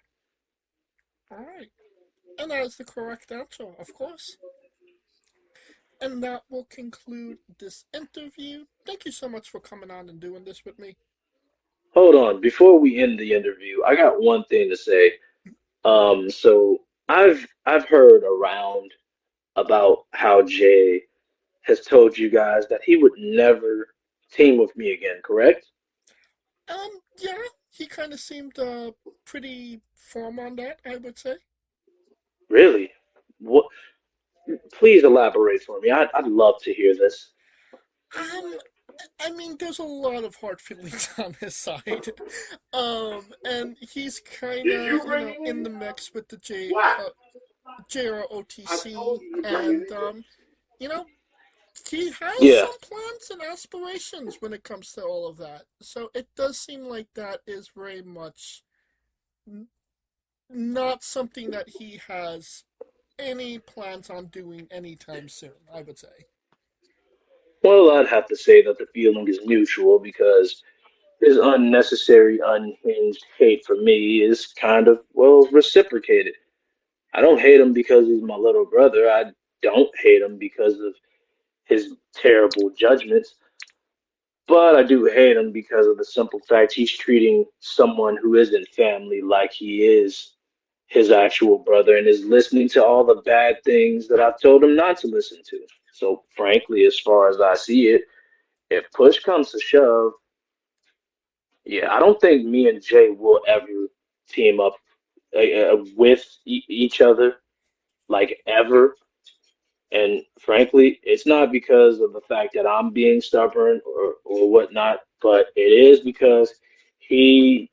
Alright. And that is the correct answer, of course. And that will conclude this interview. Thank you so much for coming on and doing this with me. Hold on, before we end the interview, I got one thing to say. So I've heard around about how Jay has told you guys that he would never team with me again, correct? Yeah, he kind of seemed pretty firm on that, I would say. Really? What? Please elaborate for me. I'd love to hear this. Um, I mean, there's a lot of hard feelings on his side. And he's kind of, in the mix with the JROTC, and, you know, he has Yeah. some plans and aspirations when it comes to all of that. So it does seem like that is very much not something that he has any plans on doing anytime soon, I would say. Well, I'd have to say that the feeling is mutual because his unnecessary, unhinged hate for me is kind of, well, reciprocated. I don't hate him because he's my little brother. I don't hate him because of his terrible judgments. But I do hate him because of the simple fact he's treating someone who isn't family like he is his actual brother and is listening to all the bad things that I've told him not to listen to. So, frankly, as far as I see it, if push comes to shove, yeah, I don't think me and Jay will ever team up with each other, like ever. And frankly, it's not because of the fact that I'm being stubborn or whatnot, but it is because he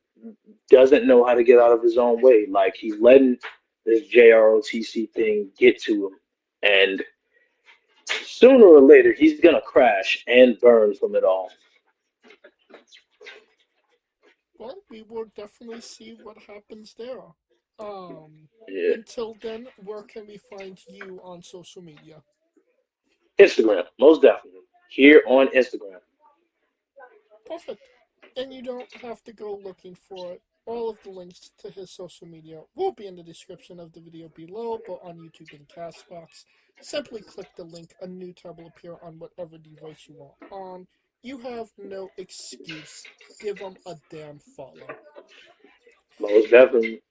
doesn't know how to get out of his own way. Like he's letting this JROTC thing get to him. And sooner or later, he's going to crash and burn from it all. Well, we will definitely see what happens there. Yeah. Until then, where can we find you on social media? Instagram, most definitely. Here on Instagram. Perfect. And you don't have to go looking for it All of the links to his social media will be in the description of the video below, but on YouTube and Castbox. Simply click the link. A new tab will appear on whatever device you are on. You have no excuse. Give them a damn follow. Most definitely.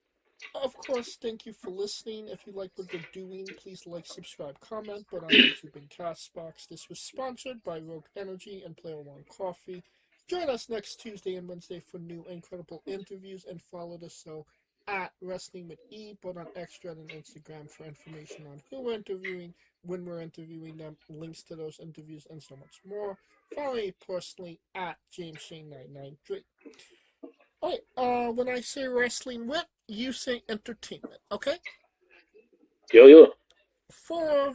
Of course, thank you for listening. If you like what they're doing, please like, subscribe, comment. But on YouTube and Castbox, this was sponsored by Rogue Energy and Player One Coffee. Join us next Tuesday and Wednesday for new incredible interviews, and follow the show at Wrestling with E, but on Extra and Instagram for information on who we're interviewing, when we're interviewing them, links to those interviews, and so much more. Follow me personally at JamesShane993. Alright, when I say wrestling wit, you say entertainment, okay? Yo. For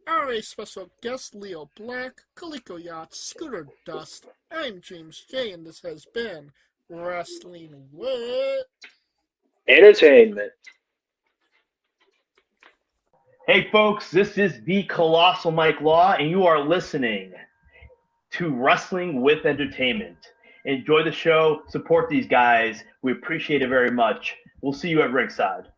our special guest, Leo Black, Coleco Yacht, Scooter Dust, I'm James J, and this has been Wrestling Wit Entertainment. Hey folks, this is the Colossal Mike Law, and you are listening to Wrestling with Entertainment. Enjoy the show, support these guys. We appreciate it very much. We'll see you at ringside.